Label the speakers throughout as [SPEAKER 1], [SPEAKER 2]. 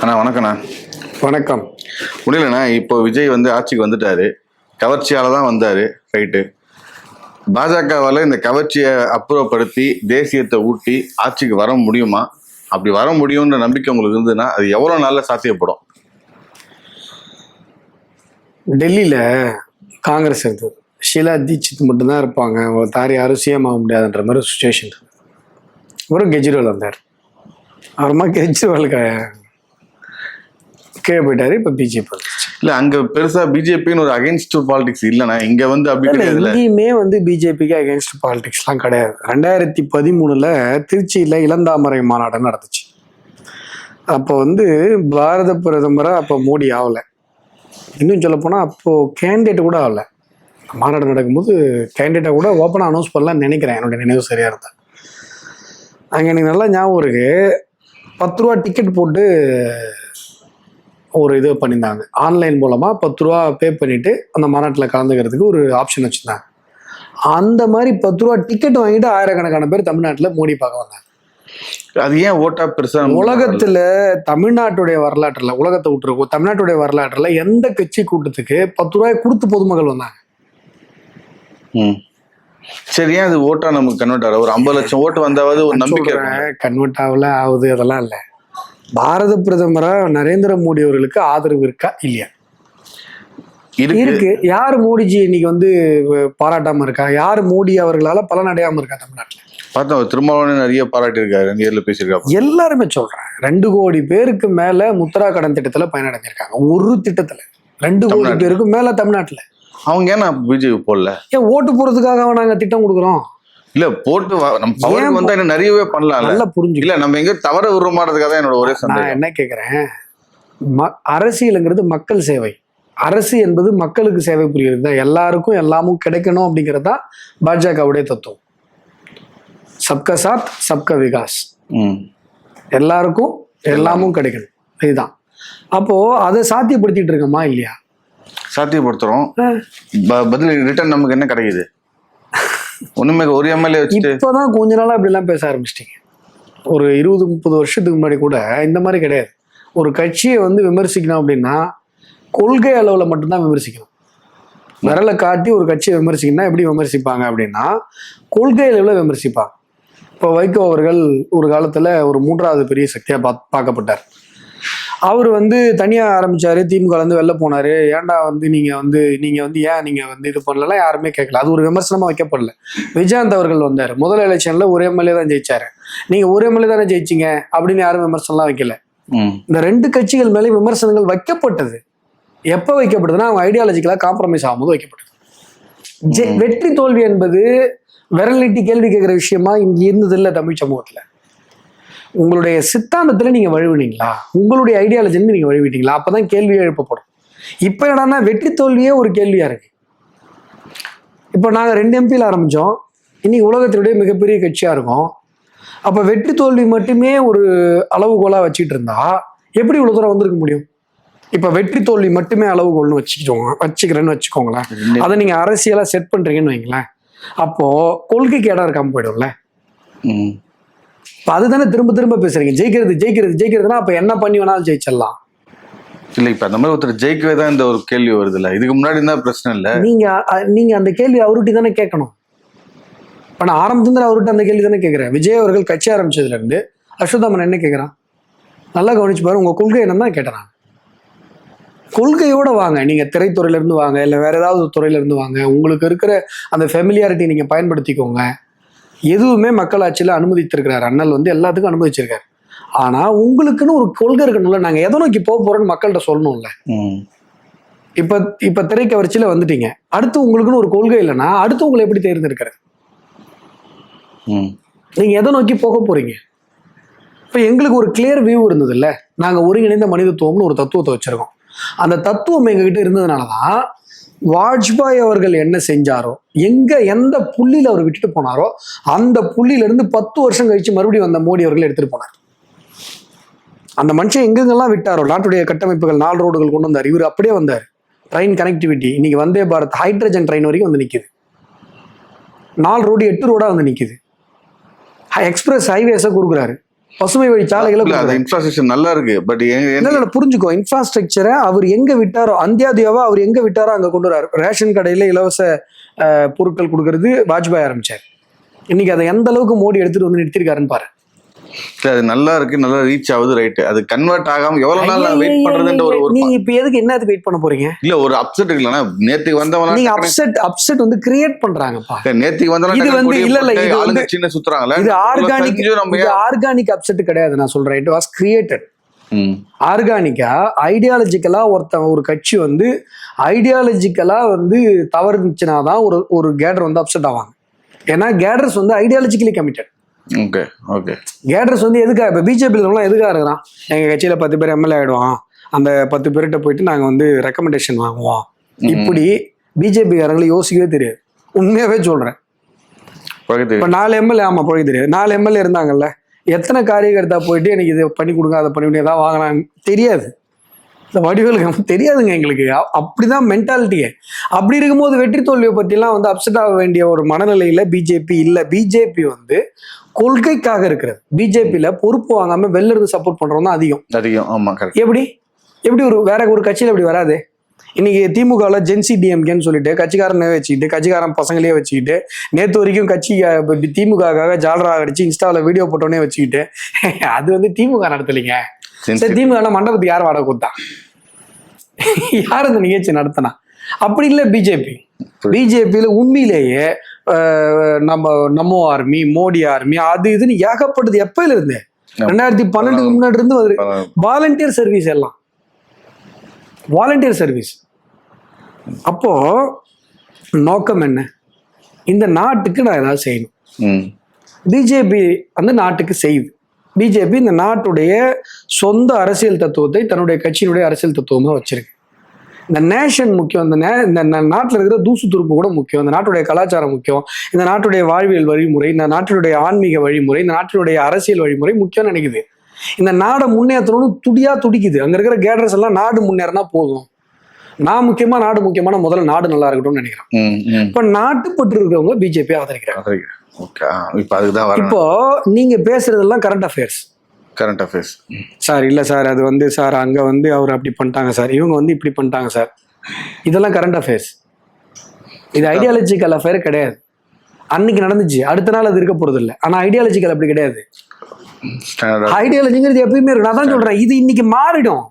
[SPEAKER 1] அண்ணா வணக்கண்ணா.
[SPEAKER 2] வணக்கம்.
[SPEAKER 1] முடியலண்ணா, இப்போ விஜய் ஆட்சிக்கு வந்துட்டாரு. கவர்ச்சியால தான் வந்தாரு, ரைட்டு. பாஜகவால் இந்த கவர்ச்சியை அப்புறப்படுத்தி தேசியத்தை ஊட்டி ஆட்சிக்கு வர முடியுமா? அப்படி வர முடியும்ன்ற நம்பிக்கை உங்களுக்கு இருந்ததுன்னா அது எவ்வளோ நாளில் சாத்தியப்படும்?
[SPEAKER 2] டெல்லியில் காங்கிரஸ் இருக்குது, ஷீலா தீட்சித் மட்டும்தான் இருப்பாங்க, அவங்களை தாரி யாரும் சிஎம் ஆக முடியாதுன்ற மாதிரி ஒரு சுச்சுவேஷன் இருக்குது. அப்புறம் கெஜ்ரிவால் வந்தார், அப்புறமா கெஜ்ரிவாலுக்கு கீழே போயிட்டாரு. இப்போ பிஜேபி வந்துருச்சு.
[SPEAKER 1] இல்லை, அங்கே பெருசாக பிஜேபின்னு ஒரு அகைன்ஸ்ட் பாலிடிக்ஸ் இல்லைண்ணா. இங்கே அப்படி கிடையாது.
[SPEAKER 2] எங்கேயுமே பிஜேபிக்கு அகைன்ஸ்ட் பாலிடிக்ஸ்லாம் கிடையாது. 2013 திருச்சியில் இளந்தாமரை மாநாடு நடந்துச்சு. அப்போ பாரத பிரதமராக அப்போ மோடி ஆகலை, இன்னும் சொல்ல போனால் அப்போது கேண்டிடேட் கூட ஆகலை. மாநாடு நடக்கும்போது கேண்டிடேட்டை கூட ஓப்பனாக அனௌன்ஸ் பண்ணலான்னு நினைக்கிறேன், என்னுடைய நினைவு சரியாக இருந்தால். அங்கே எனக்கு நல்லா ஞாபகம் இருக்கு, 10 ரூபா டிக்கெட் போட்டு ஒரு இது பண்ணியிருந்தாங்க. ஆன்லைன் மூலமாக 10 ரூபா பே பண்ணிவிட்டு அந்த மாநாட்டில் கலந்துக்கிறதுக்கு ஒரு ஆப்ஷன் வச்சுருந்தாங்க. அந்த மாதிரி 10 ரூபா டிக்கெட் வாங்கிட்டு ஆயிரக்கணக்கான பேர் தமிழ்நாட்டில் மோடி பார்க்க வந்தாங்க.
[SPEAKER 1] அது ஏன் ஓட்டா பெருசா?
[SPEAKER 2] உலகத்துல தமிழ்நாட்டுடைய வரலாற்றுல, உலகத்தை விட்டுருக்கோம், தமிழ்நாட்டுடைய வரலாற்றுல எந்த கட்சி கூட்டத்துக்கு 10 ரூபாய் கொடுத்து பொதுமக்கள் வந்தாங்க?
[SPEAKER 1] சரி, ஏன் அது ஓட்டா நமக்கு கன்வெர்ட் ஆகல? ஒரு 50 லட்சம் ஓட்டு வந்தாவது ஒரு நம்பிக்கை
[SPEAKER 2] கன்வெர்ட் ஆகல, ஆகுது, அதெல்லாம் இல்லை. பாரத பிரதமரா நரேந்திர மோடி அவர்களுக்கு ஆதரவு இருக்கா இல்லையா? இருக்கு. யார் மோடிஜி இன்னைக்கு பாராட்டாம இருக்கா? யார் மோடி அவர்களால பலனடையாம இருக்கா? தமிழ்நாட்டுல
[SPEAKER 1] பார்த்தா திருமாவளவன் நிறைய பாராட்டி இருக்காரு, நேர்ல பேசியிருக்காரு.
[SPEAKER 2] எல்லாருமே சொல்றேன், 2 கோடி பேருக்கு மேல முத்ரா கடன் திட்டத்துல பயனடைஞ்சிருக்காங்க. ஒரு திட்டத்துல 2 கோடி பேருக்கு மேல தமிழ்நாட்டுல. அவங்க
[SPEAKER 1] ஏன்னா பிஜேபி போடல?
[SPEAKER 2] ஏன் ஓட்டு போறதுக்காக நாங்க திட்டம் கொடுக்குறோம்?
[SPEAKER 1] இல்ல, போட்டு நம்ம வந்தா நிறையவே பண்ணலாம். நல்லா புரிஞ்சு இல்ல, நம்ம எங்க தவற விரும்பாடுறதுக்காக தான் என்னோட ஒரே சந்தேகம்.
[SPEAKER 2] நான் என்ன கேட்கிறேன், அரசியலுங்கிறது மக்கள் சேவை. அரசு என்பது மக்களுக்கு சேவை புரிகிறது தான். எல்லாருக்கும் எல்லாமும் கிடைக்கணும் அப்படிங்கிறது தான் பாஜகவுடைய தத்துவம். சப்கா சாத் சப்கா விகாஸ், எல்லாருக்கும் எல்லாமும் கிடைக்கணும், இதுதான். அப்போ அதை சாத்தியப்படுத்திட்டு இருக்கோமா இல்லையா?
[SPEAKER 1] சாத்தியப்படுத்துறோம். பதில் ரிட்டர்ன் நமக்கு என்ன கிடைக்குது? ஒண்ணுமே. ஒரு எம்எல்ஏ வச்சுட்டு
[SPEAKER 2] இப்பதான் கொஞ்ச நாளா அப்படி எல்லாம் பேச ஆரம்பிச்சிட்டீங்க. ஒரு 20-30 வருஷத்துக்கு முன்னாடி கூட இந்த மாதிரி கிடையாது. ஒரு கட்சியை விமர்சிக்கணும் அப்படின்னா கொள்கை அளவுல மட்டும்தான் விமர்சிக்கணும். விரலை காட்டி ஒரு கட்சியை விமர்சிக்கணும்னா எப்படி விமர்சிப்பாங்க அப்படின்னா கொள்கை அளவுல விமர்சிப்பாங்க. இப்போ வைகோ அவர்கள் ஒரு காலத்துல ஒரு 3வது பெரிய சக்தியா பார்க்கப்பட்டார். அவர் தனியா ஆரம்பிச்சாரு, திமுக வெளில போனாரு. ஏன்டா நீங்க ஏன் நீங்க இது பண்ணலாம் யாருமே கேட்கல. அது ஒரு விமர்சனமா வைக்கப்படல. விஜயகாந்த் அவர்கள் வந்தாரு, முதல் எலெக்ஷன்ல ஒரு எம்எல்ஏ தான் ஜெயிச்சாரு. நீங்க ஒரு எம்எல்ஏ தானே ஜெயிச்சிங்க அப்படின்னு யாரும் விமர்சனம்லாம் வைக்கல. இந்த 2 கட்சிகள் மேலே விமர்சனங்கள் வைக்கப்பட்டது. எப்ப வைக்கப்படுதுன்னா அவங்க ஐடியாலஜிக்கலா காம்ப்ரமைஸ் ஆகும்போது வைக்கப்படுது. வெற்றி தோல்வி என்பது விரல் நீட்டி கேள்வி கேட்கிற விஷயமா இங்க இருந்தது இல்லை தமிழ் சமூகத்துல. உங்களுடைய சித்தாந்தத்துல நீங்க வழுவினீங்களா, உங்களுடைய ஐடியாலஜின்னு நீங்க வழுவிட்டீங்களா, அப்பதான் கேள்வியே எழுப்பப்படும். இப்ப என்னன்னா வெற்றி தோல்வியே ஒரு கேள்வியா இருக்கு. இப்ப நாங்க 2 எம்பியில் ஆரம்பிச்சோம், இன்னைக்கு உலகத்தினுடைய மிகப்பெரிய கட்சியா இருக்கும். அப்ப வெற்றி தோல்வி மட்டுமே ஒரு அளவுகோலா வச்சுட்டு இருந்தா எப்படி இவ்வளவு தூரம் வந்திருக்க முடியும்? இப்ப வெற்றி தோல்வி மட்டுமே அளவுகோல்னு வச்சுக்கிறேன்னு வச்சுக்கோங்களேன். அதை நீங்க அரசியலா செட் பண்றீங்கன்னு வைங்களேன், அப்போ கொள்கைக்கு இடம் இருக்காம போயிடும்ல. அதுதானே திரும்ப திரும்ப பேசுறீங்க, ஜெயிக்கிறதுனா அப்ப என்ன பண்ணி வேணாலும் ஜெயிச்சிடலாம்.
[SPEAKER 1] இல்ல, இப்ப அந்த மாதிரி ஒருத்தர் ஜெயிக்கவே தான் இந்த ஒரு கேள்வி வருது இல்ல. இதுக்கு முன்னாடி இருந்தா பிரச்சனை இல்ல.
[SPEAKER 2] நீங்க அந்த கேள்வி அவர்கிட்ட தானே கேட்கணும். இப்ப நான் ஆரம்பத்துல அவர்கிட்ட அந்த கேள்வி தானே கேட்கிறேன். விஜய் அவர்கள் கட்சி ஆரம்பிச்சதுல இருந்து அஸ்வத்தாமன் என்ன கேட்கிறான், நல்லா கவனிச்சு பாரு, உங்க கொள்கை என்னன்னு கேட்கறான். கொள்கையோட வாங்க, நீங்க திரைத்துறையில இருந்து வாங்க, இல்ல வேற ஏதாவது துறையில இருந்து வாங்க, உங்களுக்கு இருக்கிற அந்த ஃபெமிலியாரிட்டி நீங்க பயன்படுத்திக்கோங்க. எதுவுமே மக்களாட்சியில அனுமதித்திருக்கிறார் அண்ணல், எல்லாத்துக்கும் அனுமதிச்சிருக்காரு. ஆனா உங்களுக்குன்னு ஒரு கொள்கை இருக்கணும்ல, நாங்க எதை நோக்கி போக போறோம்னு மக்கள்கிட்ட சொல்லணும்ல. இப்ப திரை கவர்ச்சியில வந்துட்டீங்க, அடுத்து உங்களுக்குன்னு ஒரு கொள்கை இல்லைன்னா அடுத்து உங்களை எப்படி தேர்ந்தெடுக்கிறது? நீங்க எதை நோக்கி போக போறீங்க? இப்ப எங்களுக்கு ஒரு கிளியர் வியூ இருந்தது இல்ல, நாங்க ஒருங்கிணைந்த மனிதத்துவம்னு ஒரு தத்துவத்தை வச்சிருக்கோம். அந்த தத்துவம் எங்ககிட்ட இருந்ததுனாலதான் வாஜ்பாய் அவர்கள் என்ன செஞ்சாரோ, எந்த புள்ளியில அவர் விட்டுட்டு போனாரோ அந்த புள்ளியில இருந்து 10 வருஷம் கழிச்சு மறுபடியும் வந்த மோடி அவர்கள் எடுத்துட்டு போனார். அந்த மனுஷன் எங்கெங்கெல்லாம் விட்டாரோ, நாட்டுடைய கட்டமைப்புகள் 4 ரோடுகள் கொண்டு வந்தார், இவர் அப்படியே வந்தார். ட்ரெயின் கனெக்டிவிட்டி இன்னைக்கு வந்தே பாரத் ஹைட்ரஜன் ட்ரெயின் வரைக்கும் நிக்குது. 4 ரோடு 8 ரோடா நிக்குது. எக்ஸ்பிரஸ் ஹைவேஸை கொடுக்குறாரு. பசுமை வழி சாலைகளை கொடுக்குறாரு.
[SPEAKER 1] இன்ஃப்ராஸ்ட்ரக்சர் நல்லா இருக்கு. பட்
[SPEAKER 2] இல்ல புரிஞ்சுக்கோ, இன்ஃப்ராஸ்ட்ரக்சரை அவர் எங்க விட்டாரோ, அந்தியாதியாவா அவர் எங்க விட்டாரோ அங்க கொண்டு வராரு. ரேஷன் கடையில இலவச பொருட்கள் கொடுக்கறது வாஜ்பாய் ஆரம்பிச்சார். இன்னைக்கு அதை எந்த அளவுக்கு மோடி எடுத்துட்டு வந்து நிறுத்திருக்காருன்னு பாரு.
[SPEAKER 1] அது நல்லா இருக்கு, நல்லா ரீச் ஆகுது, ரைட். அது கன்வெர்ட் ஆகாம எவ்வளவு நாள் வெயிட் பண்றதுன்ற ஒரு
[SPEAKER 2] நீங்க இப்ப எதுக்கு என்னத்துக்கு வெயிட் பண்ண போறீங்க?
[SPEAKER 1] இல்ல ஒரு அப்செட் இல்லனா நேத்துக்கு வந்தவங்க
[SPEAKER 2] நீங்க அப்செட் வந்து கிரியேட் பண்றாங்கப்பா.
[SPEAKER 1] நேத்துக்கு வந்தவங்க
[SPEAKER 2] இது வந்து இல்ல
[SPEAKER 1] ஆளுங்க சின்ன சுத்துறாங்கல.
[SPEAKER 2] இது ஆர்கானிக் அப்செட் கிடையாது. நான் சொல்றேன், இட் வாஸ் கிரியேட்டட். ஆர்கானிக்கா ஐடியாலஜிக்கலா ஒரு கட்சி வந்து ஐடியாலஜிக்கலா வந்து தவறுச்சுனாதான் ஒரு கேடர் வந்து அப்செட் ஆவாங்க. ஏன்னா கேடர்ஸ் வந்து ideologically committed.
[SPEAKER 1] Okay okay.
[SPEAKER 2] Cadres வந்து எதுக்காக இப்போ பிஜேபியில் எதுக்காக இருக்கிறான்? எங்கள் கட்சியில் 10 பேர் எம்எல்ஏ ஆகிடுவான், அந்த 10 பேர்கிட்ட போயிட்டு நாங்கள் வந்து ரெக்கமெண்டேஷன் வாங்குவோம். இப்படி பிஜேபிக்காரங்களை யோசிக்கவே தெரியாது. உண்மையாகவே சொல்கிறேன். இப்போ 4 எம்எல்ஏ, ஆமாம் பழக தெரியாது. 4 எம்எல்ஏ இருந்தாங்கல்ல, எத்தனை காரியகர்த்தா போயிட்டு எனக்கு இதை பண்ணி கொடுங்க, அதை பண்ணி ஏதாவது வாங்கினாங்க தெரியாது. இந்த வடிவேலுக்கு தெரியாதுங்க எங்களுக்கு. அப்படிதான் மென்டாலிட்டியே. அப்படி இருக்கும்போது வெற்றி தோல்வியை பற்றிலாம் வந்து அப்செட் ஆக வேண்டிய ஒரு மனநிலையில பிஜேபி இல்லை. பிஜேபி வந்து கொள்கைக்காக இருக்கிறது. பிஜேபியில பொறுப்பு வாங்காம வெளில இருந்து சப்போர்ட் பண்றவங்க தான் அதிகம். ஆமா, எப்படி வேற ஒரு கட்சியில இப்படி வராது. இன்னைக்கு திமுகவில் ஜென்சி டிஎம்கேன்னு சொல்லிட்டு கட்சிக்காரனே வச்சுக்கிட்டு, கட்சிக்காரன் பசங்களே வச்சுக்கிட்டு, நேற்று வரைக்கும் திமுகவுக்காக ஜாலரா அடிச்சு இன்ஸ்டாவில் வீடியோ போட்டோன்னே வச்சுக்கிட்டு, அது வந்து திமுக நடத்தலைங்க. சரி, திமுக மண்டபத்துக்கு யார் வாடகை கொடுத்தா? யார் அந்த நிகழ்ச்சி நடத்தினா? அப்படி இல்லை பிஜேபியில உண்மையிலேயே நம்ம ஆர்மி, மோடி ஆர்மி, அது இதுன்னு ஏகப்பட்டது. எப்பயில இருந்து 2012 முன்னாடி இருந்து வாலண்டியர் சர்வீஸ், எல்லாம் வாலண்டியர் சர்வீஸ். அப்போ நோக்கம் என்ன? இந்த நாட்டுக்கு நான் ஏதாவது செய்யணும். பிஜேபி அந்த நாட்டுக்கு செய்யுது. பிஜேபி இந்த நாட்டுடைய சொந்த அரசியல் தத்துவத்தை தன்னுடைய கட்சியினுடைய அரசியல் தத்துவமா வச்சிருக்கு. இந்த நேஷன் முக்கியம், இந்த நாட்டில் இருக்கிற தூசு துருப்பு கூட முக்கியம், இந்த நாட்டுடைய கலாச்சாரம் முக்கியம், இந்த நாட்டுடைய வாழ்வியல் வழிமுறை, இந்த நாட்டினுடைய ஆன்மீக வழிமுறை, இந்த நாட்டினுடைய அரசியல் வழிமுறை முக்கியம் நினைக்குது. இந்த நாடை முன்னேற்றணும்னு துடிக்குது. அங்க இருக்கிற கேடர்ஸ் எல்லாம் நாடு முன்னேறினா போதும், நான் முக்கியமா நாடு முக்கியமான, முதல்ல நாடு நல்லா இருக்கட்டும்னு நினைக்கிறேன். இப்ப நாட்டுப்பட்டு இருக்கிறவங்க பிஜேபி ஆதரிக்கிறாங்க. இப்போ நீங்க பேசுறதெல்லாம் கரண்ட் அஃபேர்ஸ் சார். இல்ல சார், அது வந்து சார் அங்க வந்து அவர் அப்படி பண்ணிட்டாங்க சார், இவங்க வந்து இப்படி பண்ணிட்டாங்க சார், இதெல்லாம் கரண்ட் அஃபேர்ஸ். இது ஐடியாலஜிக்கல் அஃபேர் கிடையாது. அன்னைக்கு நடந்துச்சு, அடுத்த நாள் அது இருக்க போறது இல்லை. ஆனா ஐடியாலஜிக்கல் அப்படி கிடையாது. ஐடியாலஜிங்கிறது எப்பயுமே இருக்கு. நான் தான் சொல்றேன், இது இன்னைக்கு மாறிடும்.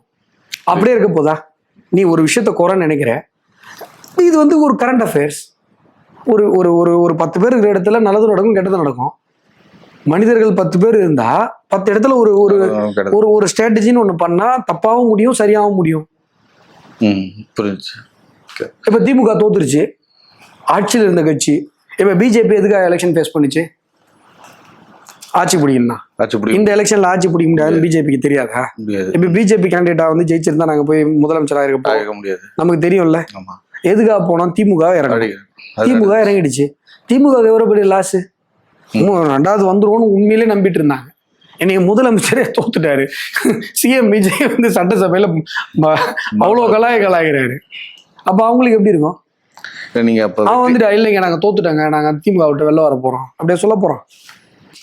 [SPEAKER 2] அப்படியே இருக்க போதா? நீ ஒரு விஷயத்த குறைன்னு நினைக்கிற, இது வந்து ஒரு கரண்ட் அஃபேர்ஸ். ஒரு 10 பேர் இருக்கிற இடத்துல நல்லது நடக்கும், கெட்டது நடக்கும். மனிதர்கள் 10 பேர் இருந்தா 10 இடத்துல ஒரு ஸ்ட்ராட்டஜின்னு ஒண்ணு பண்ணா தப்பாவும் முடியும், சரியாகவும் முடியும். இப்ப திமுக தோத்துருச்சு, ஆட்சியில் இருந்த கட்சி. இப்ப பிஜேபி எதுக்காக எலெக்ஷன் ஃபேஸ் பண்ணிச்சு? ஆட்சி பிடிக்கணும்னா. இந்த எலெக்ஷன்ல ஆட்சி பிடிக்க முடியாது பிஜேபிக்கு தெரியாதா? இப்ப பிஜேபி கேண்டிடேட்டா வந்து ஜெயிச்சிருந்தா நாங்க போய் முதலமைச்சராக இருக்க முடியாது. நமக்கு தெரியும்ல. எதுக்காக போனோம்? திமுக இறங்கிடுச்சு. திமுக எவ்வளவு பெரிய லாஸ்? 2வது வந்துருவோம்னு உண்மையிலே நம்பிட்டு இருந்தாங்க. என்னைக்கு முதலமைச்சரே தோத்துட்டாரு. சிஎம் விஜய் வந்து சட்டசபையில அவ்வளவு கலாய்கிறாரு. அப்ப அவங்களுக்கு எப்படி இருக்கும்? அவன் வந்துட்டு இல்லைங்க நாங்க தோத்துட்டாங்க, நாங்க திமுக விட்டு வெளில வர போறோம் அப்படியே சொல்ல போறோம்.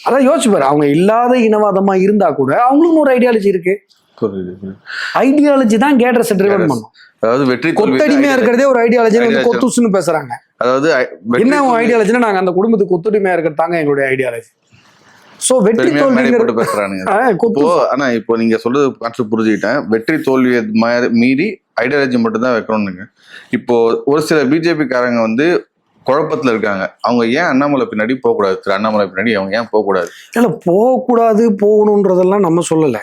[SPEAKER 2] அதான் யோசிச்சு பாரு. அவங்க இல்லாத இனவாதமா இருந்தா கூட அவங்களுக்கும் ஒரு ஐடியாலஜி இருக்கு. ஐடியாலஜி தான் கேடர்ஸ் ட்ரிவன் பண்ணும்.
[SPEAKER 1] அதாவது வெற்றி
[SPEAKER 2] கொத்தடிமையா இருக்கிறதே ஒரு ஐடியாலஜி வந்து கொத்துசுன்னு பேசுறாங்க. அதாவது என்ன ஐடியாலஜினா, நாங்க அந்த குடும்பத்துக்கு கொத்தடிமையா இருக்கிறதாங்க எங்களுடைய ஐடியாலஜி. சோ வெற்றி தோல்வி
[SPEAKER 1] பேசுறாங்க. ஆனா இப்போ நீங்க சொல்றது கான்செப்ட் புரிஞ்சுக்கிட்டேன். வெற்றி தோல்வியை மீறி ஐடியாலஜி மட்டும் தான் வைக்கணும்னுங்க. இப்போ ஒரு சில பிஜேபி காரங்க வந்து குழப்பத்துல இருக்காங்க. அவங்க ஏன் அண்ணாமலை பின்னாடி போகக்கூடாது? திரு அண்ணாமலை பின்னாடி அவங்க ஏன் போகக்கூடாது?
[SPEAKER 2] இல்ல போகக்கூடாது, போகணுன்றதெல்லாம் நம்ம சொல்லல.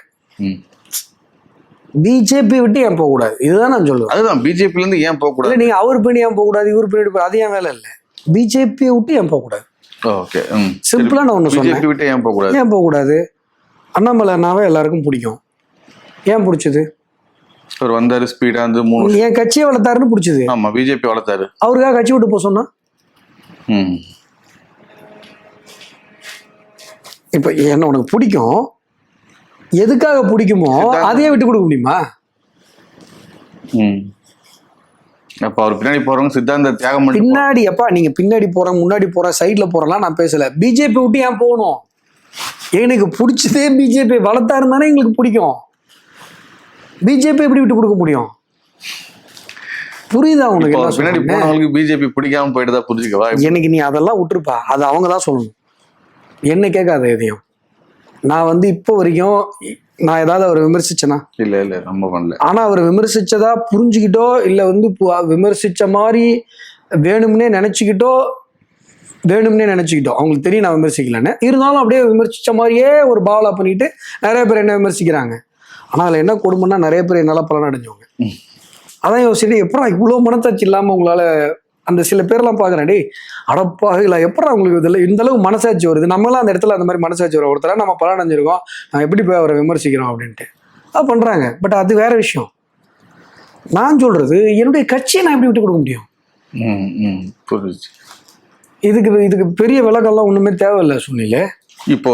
[SPEAKER 2] பிஜேபி விட்டு ஏன் போகக்கூடாது இதுதான் நான் சொல்லுவேன்.
[SPEAKER 1] அதுதான் பிஜேபில இருந்து ஏன் போகக்கூடாது?
[SPEAKER 2] நீங்க அவர் பின்னாடி ஏன் போகக்கூடாது, இவர் பின்னாடி, அது ஏன் வேலை இல்லை. பிஜேபியை விட்டு ஏன் போகக்கூடாது?
[SPEAKER 1] ஓகே,
[SPEAKER 2] சிம்பிளா நான் ஒண்ணு சொன்னேன்.
[SPEAKER 1] பிஜேபி விட்டு ஏன் போகக்கூடாது?
[SPEAKER 2] ஏன் போகக்கூடாது? அண்ணாமலைனாவே எல்லாருக்கும் பிடிக்கும். ஏன் பிடிச்சது?
[SPEAKER 1] அவர் வந்தாரு, ஸ்பீடா வந்து
[SPEAKER 2] என் கட்சியை வளர்த்தாருன்னு பிடிச்சது.
[SPEAKER 1] ஆமா, பிஜேபி வளர்த்தாரு.
[SPEAKER 2] அவருக்காக கட்சி விட்டு போக சொன்னா இப்ப என்ன உனக்கு பிடிக்கும், எதுக்காக பிடிக்குமோ அதையே விட்டு கொடுக்க முடியுமா?
[SPEAKER 1] அப்ப அவர் பின்னாடி போறவங்க சித்தாந்த தியாகம்
[SPEAKER 2] பின்னாடி. அப்பா நீங்க பின்னாடி போற, முன்னாடி போற, சைட்ல போறலாம் நான் பேசல. பிஜேபி விட்டு ஏன் போகணும்? எனக்கு பிடிச்சதே பிஜேபி வளர்த்தா இருந்தானே எங்களுக்கு பிடிக்கும். பிஜேபி எப்படி விட்டு கொடுக்க முடியும்? புரியுதா உனக்கு?
[SPEAKER 1] இப்போ
[SPEAKER 2] என்ன
[SPEAKER 1] பின்னாடி
[SPEAKER 2] சொல்றேன்னு?
[SPEAKER 1] போனவங்களுக்கு பிஜேபி பிடிக்காம போயிட்டு புரிஞ்சுக்கவா?
[SPEAKER 2] எனக்கு நீ அதெல்லாம் விட்டுருப்பா, அது அவங்க தான் சொல்லணும், என்ன கேட்காத எதையும். நான் வந்து இப்போ வரைக்கும் நான் ஏதாவது அவரை விமர்சிச்சேனா?
[SPEAKER 1] இல்ல நம்ம பண்ணல.
[SPEAKER 2] ஆனா அவர் விமர்சிச்சதா புரிஞ்சுக்கிட்டோ இல்ல வந்து விமர்சிச்ச மாதிரி வேணும்னே நினைச்சுக்கிட்டோ அவங்களுக்கு தெரியும் நான் விமர்சிக்கலன்னு, இருந்தாலும் அப்படியே விமர்சிச்ச மாதிரியே ஒரு பாவலா பண்ணிட்டு நிறைய பேர் என்ன விமர்சிக்கிறாங்க. ஆனா அதுல என்ன கொடுமைன்னா நிறைய பேர் என்னால பலன் அடைஞ்சவங்க. அதான் யோசிச்சுட்டு எப்பறம் இவ்வளவு மனசாட்சி இல்லாம உங்களால அந்த சில பேர்லாம் பாக்குறேன், டேய் அடப்பா இல்லை எப்பறம் அவங்களுக்கு இதில் இந்த அளவு மனசாட்சி வருது, நம்மளாம் அந்த இடத்துல அந்த மாதிரி மனசாட்சி வரும். ஒருத்தர நம்ம பலன் அடைஞ்சிருக்கோம், நான் எப்படி போய் அவரை விமர்சிக்கிறோம் அப்படின்ட்டு அது பண்றாங்க. பட் அது வேற விஷயம். நான் சொல்றது என்னுடைய கட்சியை நான் எப்படி விட்டு கொடுக்க முடியும்?
[SPEAKER 1] புரிஞ்சுச்சு.
[SPEAKER 2] இதுக்கு பெரிய விளக்கம்லாம் ஒண்ணுமே தேவையில்லை சுனிலே.
[SPEAKER 1] இப்போ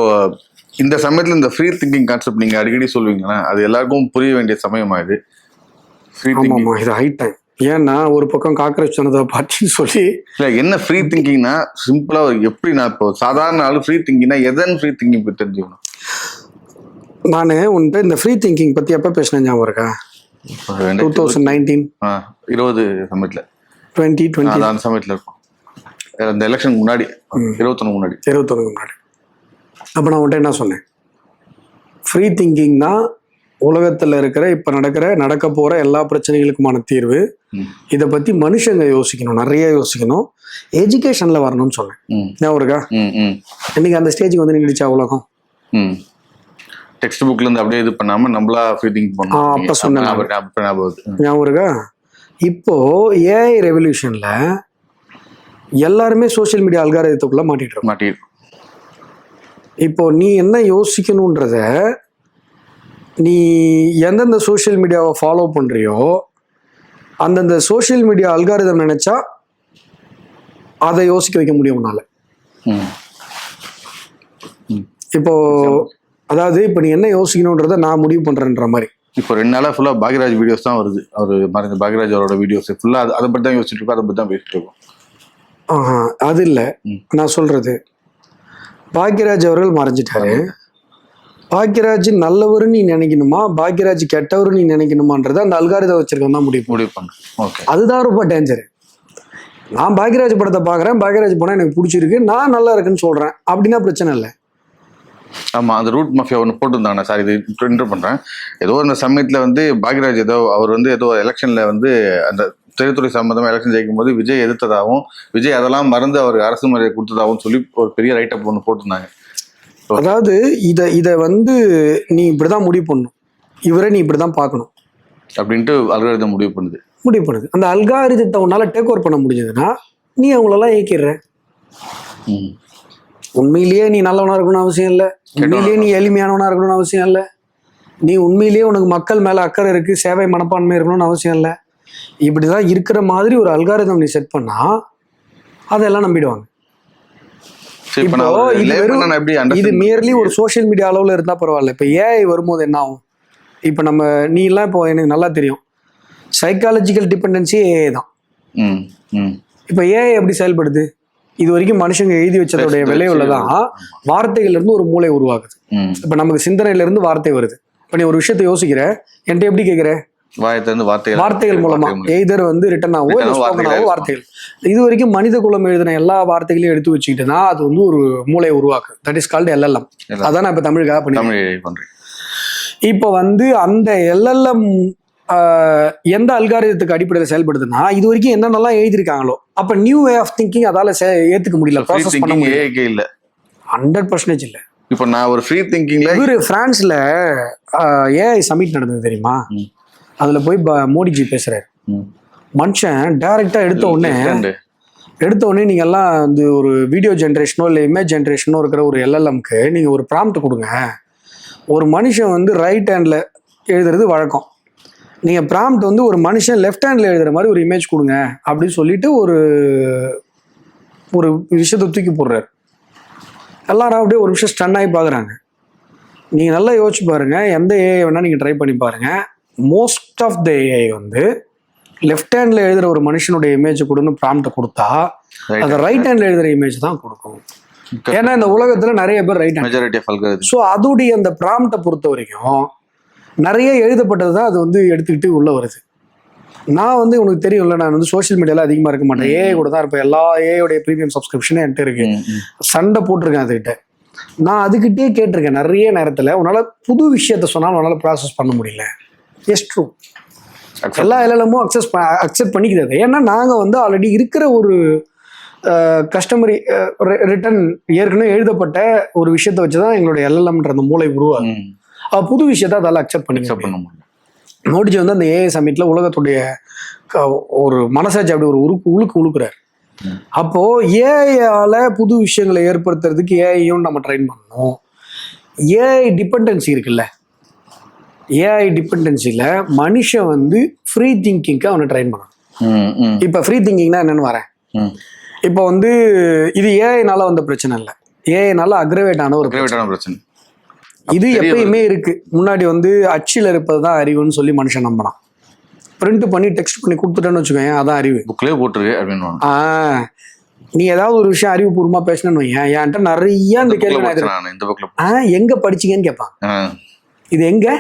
[SPEAKER 1] இந்த சமயத்துல இந்த ஃப்ரீ திங்கிங் கான்செப்ட் நீங்க அடிக்கடி சொல்லுவீங்கன்னா அது எல்லாருக்கும் புரிய வேண்டிய சமயமா இது? ஃப்ரீ திங்கிங்
[SPEAKER 2] இது ஹை டைம். ஏன்னா ஒரு பக்கம் காக்ரோச் ஜனதா பார்ட்டின்னு சொல்லி
[SPEAKER 1] இல்ல என்ன ஃப்ரீ திங்கிங்னா சிம்பிளா எப்படி நான் இப்போ சாதாரண ஆளு ஃப்ரீ திங்கிங்னா எதன் ஃப்ரீ திங்கிங் பத்தி தெரிஞ்சுக்கணும்.
[SPEAKER 2] நான் உன்கிட்ட இந்த ஃப்ரீ திங்கிங் பத்தி எப்ப பேசினேன் ஞாபகம் இருக்கா? 2019
[SPEAKER 1] 20 சமயத்துல
[SPEAKER 2] 2020
[SPEAKER 1] அந்த சமயத்துல இருக்கும். இந்த எலெக்ஷன் முன்னாடி 21 முன்னாடி
[SPEAKER 2] அப்ப நான் உன்கிட்ட என்ன சொன்னேன்? ஃப்ரீ திங்கிங் தான் உலகத்துல இருக்கிற இப்ப நடக்க போற எல்லா பிரச்சனைகளுக்குமான தீர்வு. இதை பத்தி மனுஷங்க யோசிக்கணும், நிறைய யோசிக்கணும், எஜுகேஷன்ல வரணும்னு சொன்னேன். ஞாபகம் இருக்கா? இன்னைக்கு அந்த ஸ்டேஜுக்கு வந்து நின்றுச்சா உலகம்?
[SPEAKER 1] டெக்ஸ்ட் புக்ல இருந்து அப்படியே இது பண்ணாம நம்மளா ஃபீலிங் பண்ணோம்.
[SPEAKER 2] அப்ப சொன்னேன் ஞாபகம் இருக்கா? இப்போ ஏஐ ரெவல்யூஷன்ல எல்லாருமே சோசியல் மீடியா அல்காரிதத்துக்குள்ள மாட்டிட்டு. இப்போ நீ என்ன யோசிக்கணும்ன்றத நீ எந்தெந்த சோசியல் மீடியாவை ஃபாலோ பண்றியோ அந்தந்த சோசியல் மீடியா அல்காரிதம் நினைச்சா அதை யோசிக்க வைக்க முடியும் உன்னால. இப்போ அதாவது இப்போ நீ என்ன யோசிக்கணும்ன்றத நான் முடிவு பண்றேன்ற மாதிரி.
[SPEAKER 1] இப்போ 2 நாளா ஃபுல்லா பாக்யராஜ் வீடியோஸ் தான் வருது. அவர் மறைந்த பாக்யராஜ் அவரோட வீடியோஸ் ஃபுல்லா அதை பத்தி தான் யோசிச்சுட்டு இருக்கோம், அதை பத்தி தான் பேசிட்டு இருக்கோம்.
[SPEAKER 2] அது இல்லை நான் சொல்றது. பாக்யராஜ் அவர்கள் மறைஞ்சிட்டாரு. பாக்யராஜ் நல்லவரு நீ நினைக்கணுமா, பாக்யராஜ் கெட்டவரு நீ நினைக்கணுமான்றத அந்த அல்காரிதம் வச்சிருக்கோம் தான் முடிவு பண்ண. அதுதான் ரொம்ப டேஞ்சர். நான் பாக்யராஜ் படத்தை பாக்குறேன், பாக்யராஜ் படம் எனக்கு பிடிச்சிருக்கு, நான் நல்லா இருக்குன்னு சொல்றேன், அப்படின்னா பிரச்சனை இல்லை.
[SPEAKER 1] ஆமா, அந்த ரூட் மாஃபியா ஒன்று போட்டுருந்தாங்க. சார் இது இன்டர் பண்றேன். ஏதோ அந்த சமயத்துல வந்து பாக்யராஜ் அவர் வந்து ஏதோ எலெக்ஷன்ல வந்து அந்த திரைத்துறை சம்பந்தமா எலெக்ஷன் ஜெயிக்கும் போது விஜய் எதிர்த்ததாகவும் விஜய் அதெல்லாம் மறந்து அவருக்கு அரசு மரியாதை கொடுத்ததாகவும் சொல்லி ஒரு பெரிய ரைட்டப் ஒன்று போட்டிருந்தாங்க.
[SPEAKER 2] அதாவது இதை வந்து நீ இப்படிதான் முடிவு பண்ணணும், இவரை நீ இப்படிதான் பார்க்கணும்
[SPEAKER 1] அப்படின்ட்டு அல்காரிதம் முடிவு பண்ணுது.
[SPEAKER 2] அந்த அல்காரிதத்தை உன்னால டேக் ஓவர் பண்ண முடிஞ்சதுன்னா நீ அவங்களெல்லாம் இயக்கிடுற. உண்மையிலேயே நீ நல்லவனா இருக்கணும்னு அவசியம் இல்லை, உண்மையிலேயே நீ எளிமையானவனா இருக்கணும்னு அவசியம் இல்லை, நீ உண்மையிலேயே உனக்கு மக்கள் மேல அக்கறை இருக்கு, சேவை மனப்பான்மை இருக்கணும்னு அவசியம் இல்லை. இப்படிதான் இருக்கிற மாதிரி ஒரு அல்காரிதம் நீ செட் பண்ணா அதெல்லாம் நம்பிடுவாங்க. இது மியர்லி ஒரு சோசியல் மீடியா அளவுல இருந்தா பரவாயில்ல. இப்ப ஏஐ வரும்போது என்ன ஆகும்? இப்ப நீ எல்லாம் இப்போ எனக்கு நல்லா தெரியும், சைக்காலஜிக்கல் டிபெண்டன்சி ஏஐ தான். இப்ப ஏஐ எப்படி செயல்படுது? இது வரைக்கும் மனுஷங்க எழுதி வச்சதோடைய விளைவுலதான் வார்த்தைகள்ல இருந்து ஒரு மூளை உருவாகுது. இப்ப நமக்கு சிந்தனையில இருந்து வார்த்தை வருது. இப்ப நீ ஒரு விஷயத்த யோசிக்கிற, என்கிட்ட எப்படி கேட்கிற? வார்த்தைகள் மூலமா எய்தர் வந்து ரிட்டனாவோ வார்த்தைகள். இது வரைக்கும் மனித குலம் எழுதின எல்லா வார்த்தைகளையும் எடுத்து வச்சுக்கிட்டுனா அது வந்து ஒரு மூளை உருவாக்கு. That is called LLM. அதான் நான் இப்ப தமிழுக்காக பண்றேன். இப்ப வந்து அந்த எல்எல்எம் எந்த அல்காரிதத்துக்கு அடிப்படையில் செயல்படுதுன்னா இது வரைக்கும் என்னென்னலாம் எழுதியிருக்காங்களோ அப்ப நியூ வே ஆஃப் திங்கிங் அதால ஏத்துக்க முடியல, ப்ராசஸ் பண்ண முடியல. 100% இல்ல.
[SPEAKER 1] இப்ப நான் ஒரு ஃப்ரீ திங்கிங்ல
[SPEAKER 2] பிரான்ஸ்ல ஏஐ சமிட் நடந்தது தெரியுமா? அதுல போய் மோடிஜி பேசுறாரு. மனுஷன் டைரக்டா எடுத்த உடனே நீங்க எல்லாம் வந்து ஒரு வீடியோ ஜென்ரேஷனோ இல்ல இமேஜ் ஜென்ரேஷனோ இருக்கிற ஒரு எல்எல்எம்க்கு நீங்க ஒரு ப்ராம்ப்ட் கொடுங்க. ஒரு மனுஷன் வந்து ரைட் ஹேண்ட்ல எழுதுறது வழக்கம், நீங்க ப்ராம்ப்ட் வந்து ஒரு மனுஷன் லெஃப்ட் ஹேண்ட்ல எழுதுற மாதிரி ஒரு இமேஜ் கொடுங்க அப்படின்னு சொல்லிட்டு ஒரு விஷயத்தை தூக்கி போடுறாரு. எல்லாரும் அப்படியே ஒரு விஷயம் ஸ்டன் ஆகி பாக்குறாங்க. நீங்க நல்லா யோசிச்சு பாருங்க, எந்த ஏஐ வேணா நீங்க ட்ரை பண்ணி பாருங்க. மோஸ்ட் ஆஃப் த ஏஐ வந்து லெஃப்ட் ஹேண்ட்ல எழுதுற ஒரு மனுஷனுடைய இமேஜ் கொடுன்னு ப்ராம்ப்ட் கொடுத்தா அதை ரைட் ஹேண்ட்ல எழுதுற இமேஜ் தான் கொடுக்கும். ஏன்னா இந்த உலகத்துல நிறைய பேர் right
[SPEAKER 1] majority of algorithm.
[SPEAKER 2] So அதோடைய அந்த ப்ராம்ப்டை பொறுத்த வரைக்கும் நிறைய எழுதப்பட்டது தான் அது வந்து எடுத்துக்கிட்டு உள்ள வருது. நான் வந்து உனக்கு தெரியும்ல, நான் வந்து சோஷியல் மீடியால அதிகமா இருக்க மாட்டேன், ஏஐ கூட தான் இருப்பேன். எல்லா ஏஐயோடைய ப்ரீமியம் சப்ஸ்கிரிப்ஷனும் என்கிட்ட இருக்கு. சண்டை போட்டிருக்கேன் அதுகிட்ட. நான் அதுகிட்டே கேட்டிருக்கேன் நிறைய நேரத்துல, உன்னால புது விஷயத்த சொன்னாலும் உன்னால ப்ராசஸ் பண்ண முடியல. எஸ் ட்ரூ, எல்லா எல்எல்எம்மும் அக்செப்ட் பண்ணிக்கிறது. ஏன்னா நாங்க வந்து ஆல்ரெடி இருக்கிற ஒரு கஸ்டமரி ரிட்டர்ன் ஏற்கனவே எழுதப்பட்ட ஒரு விஷயத்த வச்சுதான் எங்களுடைய எல்எல்எம்ன்ற அந்த மூளை உருவாகும். புது விஷயத்த அதால அக்செப்ட் பண்ண மோடிஜி வந்து அந்த ஏஐ சமிட்ல உலகத்துடைய ஒரு மனசாட்சி அப்படி ஒரு உழுக்குறாரு. அப்போ ஏஐயால புது விஷயங்களை ஏற்படுத்துறதுக்கு ஏஐயும் நம்ம ட்ரைன் பண்ணணும். ஏஐ டிபெண்டன்சி இருக்குல்ல, ஏஐ டிபெண்டன்சில மனுஷன் வந்து ஃப்ரீ திங்கிங்க்கு அவனை ட்ரைன் பண்ணணும். இப்ப ஃப்ரீ திங்கிங்னா என்னன்னு வரேன். இப்போ வந்து இது ஏஐனால வந்த பிரச்சனை இல்லை, ஏஐனால அக்ரவேட் ஆன ஒரு பிரச்சனை. இது எப்பயுமே இருக்கு. முன்னாடி வந்து அச்சில் இருப்பது தான் அறிவுன்னு சொல்லி மனுஷன் நம்பினான். பிரிண்ட் பண்ணி டெக்ஸ்ட் பண்ணி கொடுத்துட்டேன்னு வச்சுக்கோங்க, அதான் அறிவு.
[SPEAKER 1] புக்லேயே போட்டுருக்கு அப்படின்னு.
[SPEAKER 2] நீ ஏதாவது ஒரு விஷயம் அறிவுபூர்வமா பேசணும்னு வைங்க, என்கிட்ட நிறைய இந்த கேள்வி எங்க படிச்சீங்கன்னு கேட்பான். இது எங்க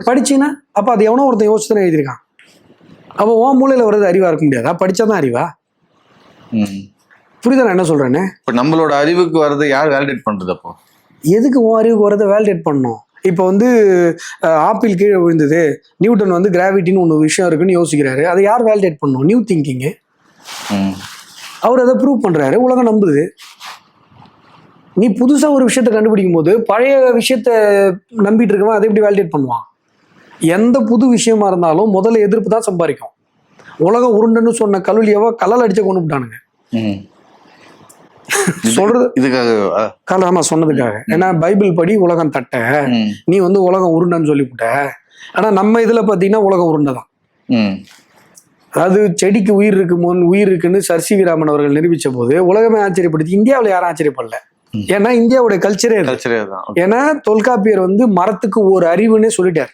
[SPEAKER 2] படிச்சீங்கன்னா அப்ப அது எவனோ ஒருத்தன் யோசிச்சு தானே எழுதியிருக்கான். அப்போ உன் மூலையில வர்றது அறிவா இருக்க முடியாதா? படிச்சாதான் அறிவா? புரியுதா நான் என்ன சொல்றேன்னு?
[SPEAKER 1] இப்ப நம்மளோட அறிவுக்கு வர்றது யார் வேலிடேட் பண்றது? அப்போ
[SPEAKER 2] எதுக்கு உன் அறிவுக்கு வரதை வேலிடேட் பண்ணணும்? இப்போ வந்து ஆப்பிள் கீழே விழுந்தது, நியூட்டன் வந்து கிராவிட்டின்னு ஒன்று விஷயம் இருக்குன்னு யோசிக்கிறாரு, அதை யார் வேலிடேட் பண்ணணும்? New thinking. அவர் அதை ப்ரூவ் பண்றாரு, உலகம் நம்புது. நீ புதுசா ஒரு விஷயத்த கண்டுபிடிக்கும் போது பழைய விஷயத்த நம்பிட்டு இருக்கவன் அதை எப்படி வேலிடேட் பண்ணுவான்? எந்த புது விஷயமா இருந்தாலும் முதல்ல எதிர்ப்பு தான் சம்பாதிக்கும். உலகம் உருண்டுன்னு சொன்ன கல்லூலியாவா கல்லால் அடிச்ச கொண்டு விட்டானுங்க. சொல்றது இதுக்காக, ஆமா சொன்னதுக்காக. ஏன்னா பைபிள் படி உலகம் தட்ட, நீ வந்து உலகம் உருண்டைன்னு சொல்லிவிட்ட. ஆனா நம்ம இதுல பாத்தீங்கன்னா உலகம் உருண்டைதான். அதாவது செடிக்கு உயிர் இருக்குன்னு சர் சி வி ராமன் அவர்கள் நிரூபிச்ச போது உலகமே ஆச்சரியப்படுத்தி, இந்தியாவில் யாரும் ஆச்சரியப்படல. ஏன்னா இந்தியாவுடைய கல்ச்சரே தான். ஏன்னா தொல்காப்பியர் வந்து மரத்துக்கு ஒரு அறிவுன்னே சொல்லிட்டார்.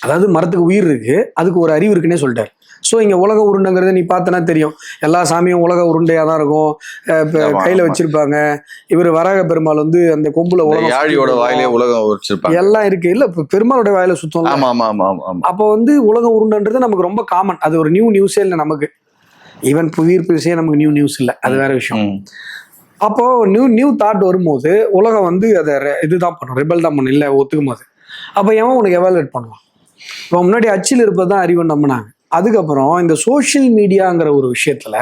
[SPEAKER 2] அதாவது மரத்துக்கு உயிர் இருக்கு, அதுக்கு ஒரு அறிவு இருக்குன்னே சொல்லிட்டார். ஸோ இங்க உலக உருண்டைங்கிறது நீ பார்த்தனா தெரியும், எல்லா சாமியும் உலக உருண்டையா தான் இருக்கும், கையில வச்சிருப்பாங்க. இவர் வராக பெருமாள் வந்து அந்த கொம்புல உலகம் எல்லாம் இருக்கு இல்ல, பெருமாளுடைய வாயில சுத்தம். அப்போ வந்து உலக உருண்டைன்றது நமக்கு ரொம்ப காமன். அது ஒரு நியூஸே இல்லை நமக்கு. ஈவன் புவியீர்ப்பு விஷயம் நமக்கு நியூஸ் இல்லை, அது வேற விஷயம். அப்போ நியூ தாட் வரும்போது உலகம் வந்து அதை இதுதான் பண்ணும், ரிபல் தான் பண்ணும், இல்லை ஒத்துக்கும் போது. அப்போ எவன் உனக்கு எவாலுவேட் பண்ணுவான்? இப்போ முன்னாடி அச்சில் இருப்பது தான் அறிவுன்னு நம்பினாங்க. அதுக்கப்புறம் இந்த சோசியல் மீடியாங்கிற ஒரு விஷயத்துல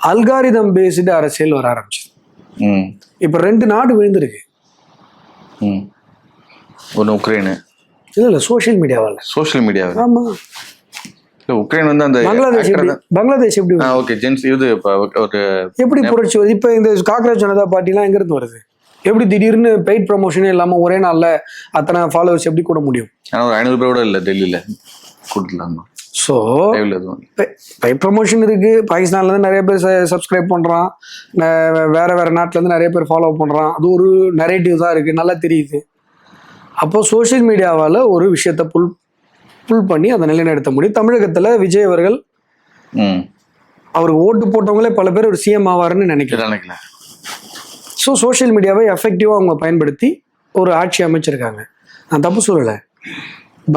[SPEAKER 2] அல்காரிதம் பேஸ்டு அரசியல் வர ஆரம்பிச்சது. இப்ப 2 நாடு விழுந்திருக்கு.
[SPEAKER 1] ஒன்னு உக்ரைன்,
[SPEAKER 2] இல்ல சோசியல் மீடியாவால.
[SPEAKER 1] சோசியல் மீடியா,
[SPEAKER 2] ஆமா.
[SPEAKER 1] உக்ரைன் வந்து அந்த
[SPEAKER 2] பங்களாதேஷ் எப்படி எப்படி புரட்சி வருது? இப்ப இந்த காக்ரோச் ஜனதா பார்ட்டி எல்லாம் எங்க இருந்து வருது? எப்படி திடீர்னு பெய்ட் ப்ரமோஷனே இல்லாம ஒரே நாள்ல அத்தனை ஃபாலோவர்ஸ் எப்படி கூட முடியும்?
[SPEAKER 1] 500 பேர் கூட இல்ல டெல்லியில கூட்டலாமா.
[SPEAKER 2] ஸோ பெய்ட் ப்ரமோஷன் இருக்கு. பாகிஸ்தான்ல இருந்து நிறைய பேர் சப்ஸ்கிரைப் பண்றான், வேற நாட்டுல இருந்து நிறைய பேர் ஃபாலோ பண்றான். அது ஒரு நரேட்டிவ் தான் இருக்கு, நல்லா தெரியுது. அப்போ சோசியல் மீடியாவால ஒரு விஷயத்த புல் பண்ணி அதை நிலைநிறுத்த முடியும். தமிழகத்துல விஜய் அவர்கள் அவருக்கு ஓட்டு போட்டவங்களே பல பேர் ஒரு சிஎம் ஆவாருன்னு நினைக்கிறேன். ஸோ சோசியல் மீடியாவை எஃபெக்டிவாக அவங்க பயன்படுத்தி ஒரு ஆட்சி அமைச்சிருக்காங்க. நான் தப்பு சொல்லலை.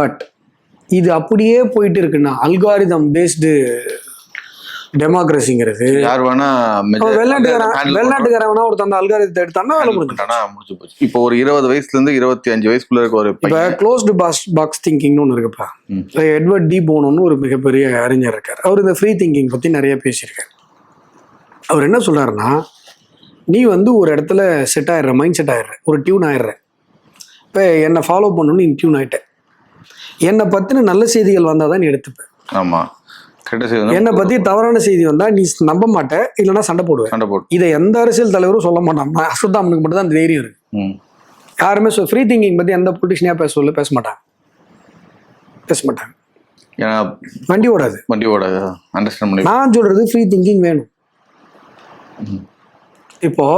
[SPEAKER 2] பட் இது அப்படியே போயிட்டு இருக்குன்னா அல்காரிதம் பேஸ்டு டெமோக்ரஸிங்கிறது வெளிநாட்டுக்காரன் ஒருத்தர் அந்த அல்காரிதத்தை எடுத்தான்னா
[SPEAKER 1] முடிஞ்சு போச்சு. இப்போ ஒரு 20 வயசுல இருந்து 25 வயசுக்குள்ள இருக்க ஒரு
[SPEAKER 2] இப்போ க்ளோஸ்டு பாக்ஸ் திங்கிங்னு ஒன்று இருக்குப்பா. எட்வர்ட் டி போனோன்னு ஒரு மிகப்பெரிய அறிஞர் இருக்கார். அவர் இந்த ஃப்ரீ திங்கிங் பற்றி நிறைய பேசியிருக்காரு. அவர் என்ன சொல்றாருன்னா, நீ வந்து ஒரு இடத்துல செட் ஆயிடுற, மைண்ட் செட் ஆயிடுற, ஒரு டியூன் ஆயிடுற. இப்போ என்னை ஃபாலோ பண்ணணும்னு நீ டியூன் ஆகிட்ட. என்னை பற்றின நல்ல செய்திகள் வந்தால் தான் நீ எடுத்துப்ப.
[SPEAKER 1] ஆமாம்.
[SPEAKER 2] என்னை பற்றி தவறான செய்தி வந்தால் நீ நம்ப மாட்ட, இல்லைன்னா சண்டை போடுவேன். இதை எந்த அரசியல் தலைவரும் சொல்ல மாட்டான். அஸ்வத்தாமனுக்கு மட்டும் தான் அந்த தைரியம் இருக்கு. யாருமே ஃப்ரீ திங்கிங் பற்றி எந்த பொலிட்டிஷியனாக பேச மாட்டாங்க. வண்டி ஓடாது. நான் சொல்றது ஃப்ரீ திங்கிங் வேணும். இப்போ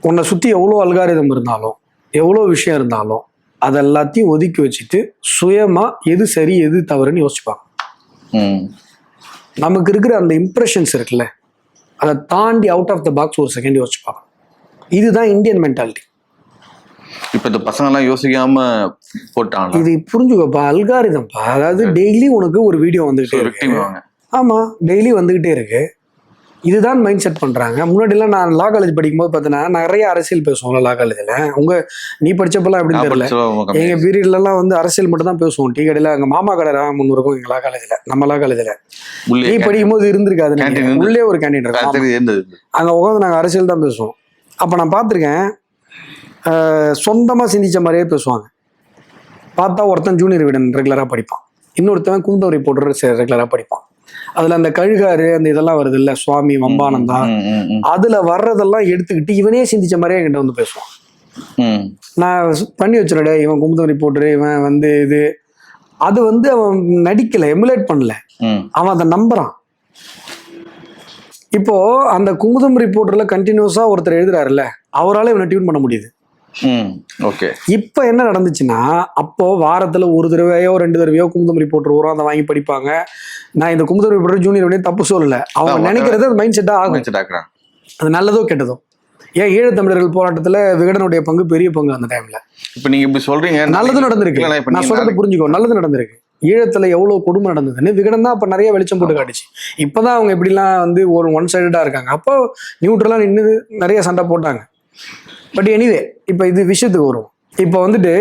[SPEAKER 2] உன்னை சுற்றி எவ்வளோ அல்காரிதம் இருந்தாலும் எவ்வளோ விஷயம் இருந்தாலும் அது எல்லாத்தையும் ஒதுக்கி வச்சுட்டு சுயமா எது சரி எது தவறுன்னு யோசிச்சுப்பாங்க. நமக்கு இருக்கிற அந்த இம்ப்ரெஷன்ஸ் இருக்குல்ல, அதை தாண்டி அவுட் ஆஃப் த பாக்ஸ் ஒரு செகண்ட் யோசிச்சு பார்க்கணும். இதுதான் இந்தியன் மென்டாலிட்டி.
[SPEAKER 1] இப்ப இந்த பசங்க எல்லாம் யோசிக்காம போட்டாங்க.
[SPEAKER 2] இது புரிஞ்சுக்கப்பா, அல்காரிதம்ப்பா. அதாவது டெய்லி உனக்கு ஒரு வீடியோ வந்துகிட்டே இருக்கு. ஆமா, டெய்லி வந்துகிட்டே இருக்கு. இதுதான் மைண்ட் செட் பண்றாங்க. முன்னாடிலாம் நான் லா காலேஜ் படிக்கும்போது பார்த்தீங்கன்னா நிறைய அரசியல் பேசுவோம்ல லா காலேஜ்ல. நீ படிச்சப்பெல்லாம் எப்படின்னு தெரியல, எங்க பீரியட்ல எல்லாம் வந்து அரசியல் மட்டும் தான் பேசுவோம். டீ கடையில எங்க மாமா கடை முன்னு இருக்கும் எங்க லா காலேஜ்ல. நம்ம லா காலேஜ்ல நீ படிக்கும்போது இருந்திருக்காது, உள்ளே ஒரு கேண்டீன் இருக்கும். அங்க உட்காந்து நாங்க அரசியல் தான் பேசுவோம். அப்ப நான் பார்த்திருக்கேன், சொந்தமா சிந்திச்ச மாதிரியே பேசுவாங்க. பார்த்தா ஒருத்தன் ஜூனியர் விடன் ரெகுலரா படிப்பான், இன்னொருத்தவன் குமுதம் ரிப்போர்ட்டர் ரெகுலரா படிப்பான். அதுல அந்த கழுகாரு அந்த இதெல்லாம் வருது இல்ல, சுவாமி வம்பானந்தா, அதுல வர்றதெல்லாம் எடுத்துக்கிட்டு இவனே சிந்திச்ச மாதிரியே என்கிட்ட வந்து பேசுவான். நான் பண்ணி வச்சுடே, இவன் குமுதம் ரிப்போர்ட்டர், இவன் வந்து இது, அது வந்து அவன் நடிக்கல, எமுலேட் பண்ணல, அவன் அதை நம்புறான். இப்போ அந்த குமுதம் ரிப்போர்ட்டர்ல கண்டினியூஸா ஒருத்தர் எழுதுறாருல்ல, அவரால் இவனை டியூன் பண்ண முடியுது. இப்ப என்ன நடந்துச்சுன்னா, அப்போ வாரத்துல ஒரு தடவையோ 2 தடவையோ குமுதம் ரிப்போர்ட்டர் வரும், அதை வாங்கி படிப்பாங்க. நான் இந்த குமுதம் ரிப்போர்ட்டர் ஜூனியர் உடனே தப்பு சொல்லல, அவங்க நினைக்கிறது அது மைண்ட் செட்டா ஆகும். அது நல்லதோ கெட்டதோ. ஏன் ஈழத்தமிழர்கள் போராட்டத்துல விகடனுடைய பங்கு பெரிய பங்கு அந்த டைம்ல.
[SPEAKER 1] இப்ப நீங்க இப்படி சொல்றீங்க, நல்லது
[SPEAKER 2] நடந்திருக்கு. நான் சொல்றது புரிஞ்சுக்கோ, நல்லது நடந்திருக்கு. ஈழத்துல எவ்வளவு கொடுமை நடந்ததுன்னு விகடன் தான் அப்ப நிறைய வெளிச்சம் போட்டு காட்டுச்சு. இப்பதான் அவங்க எப்படிலாம் வந்து ஒரு ஒன் சைடடா இருக்காங்க. அப்போ நியூட்ரலா நின்று நிறைய சண்டை போட்டாங்க. பட் எனிவே, இப்போ இது விஷயத்துக்கு வரும். இப்போ வந்துட்டு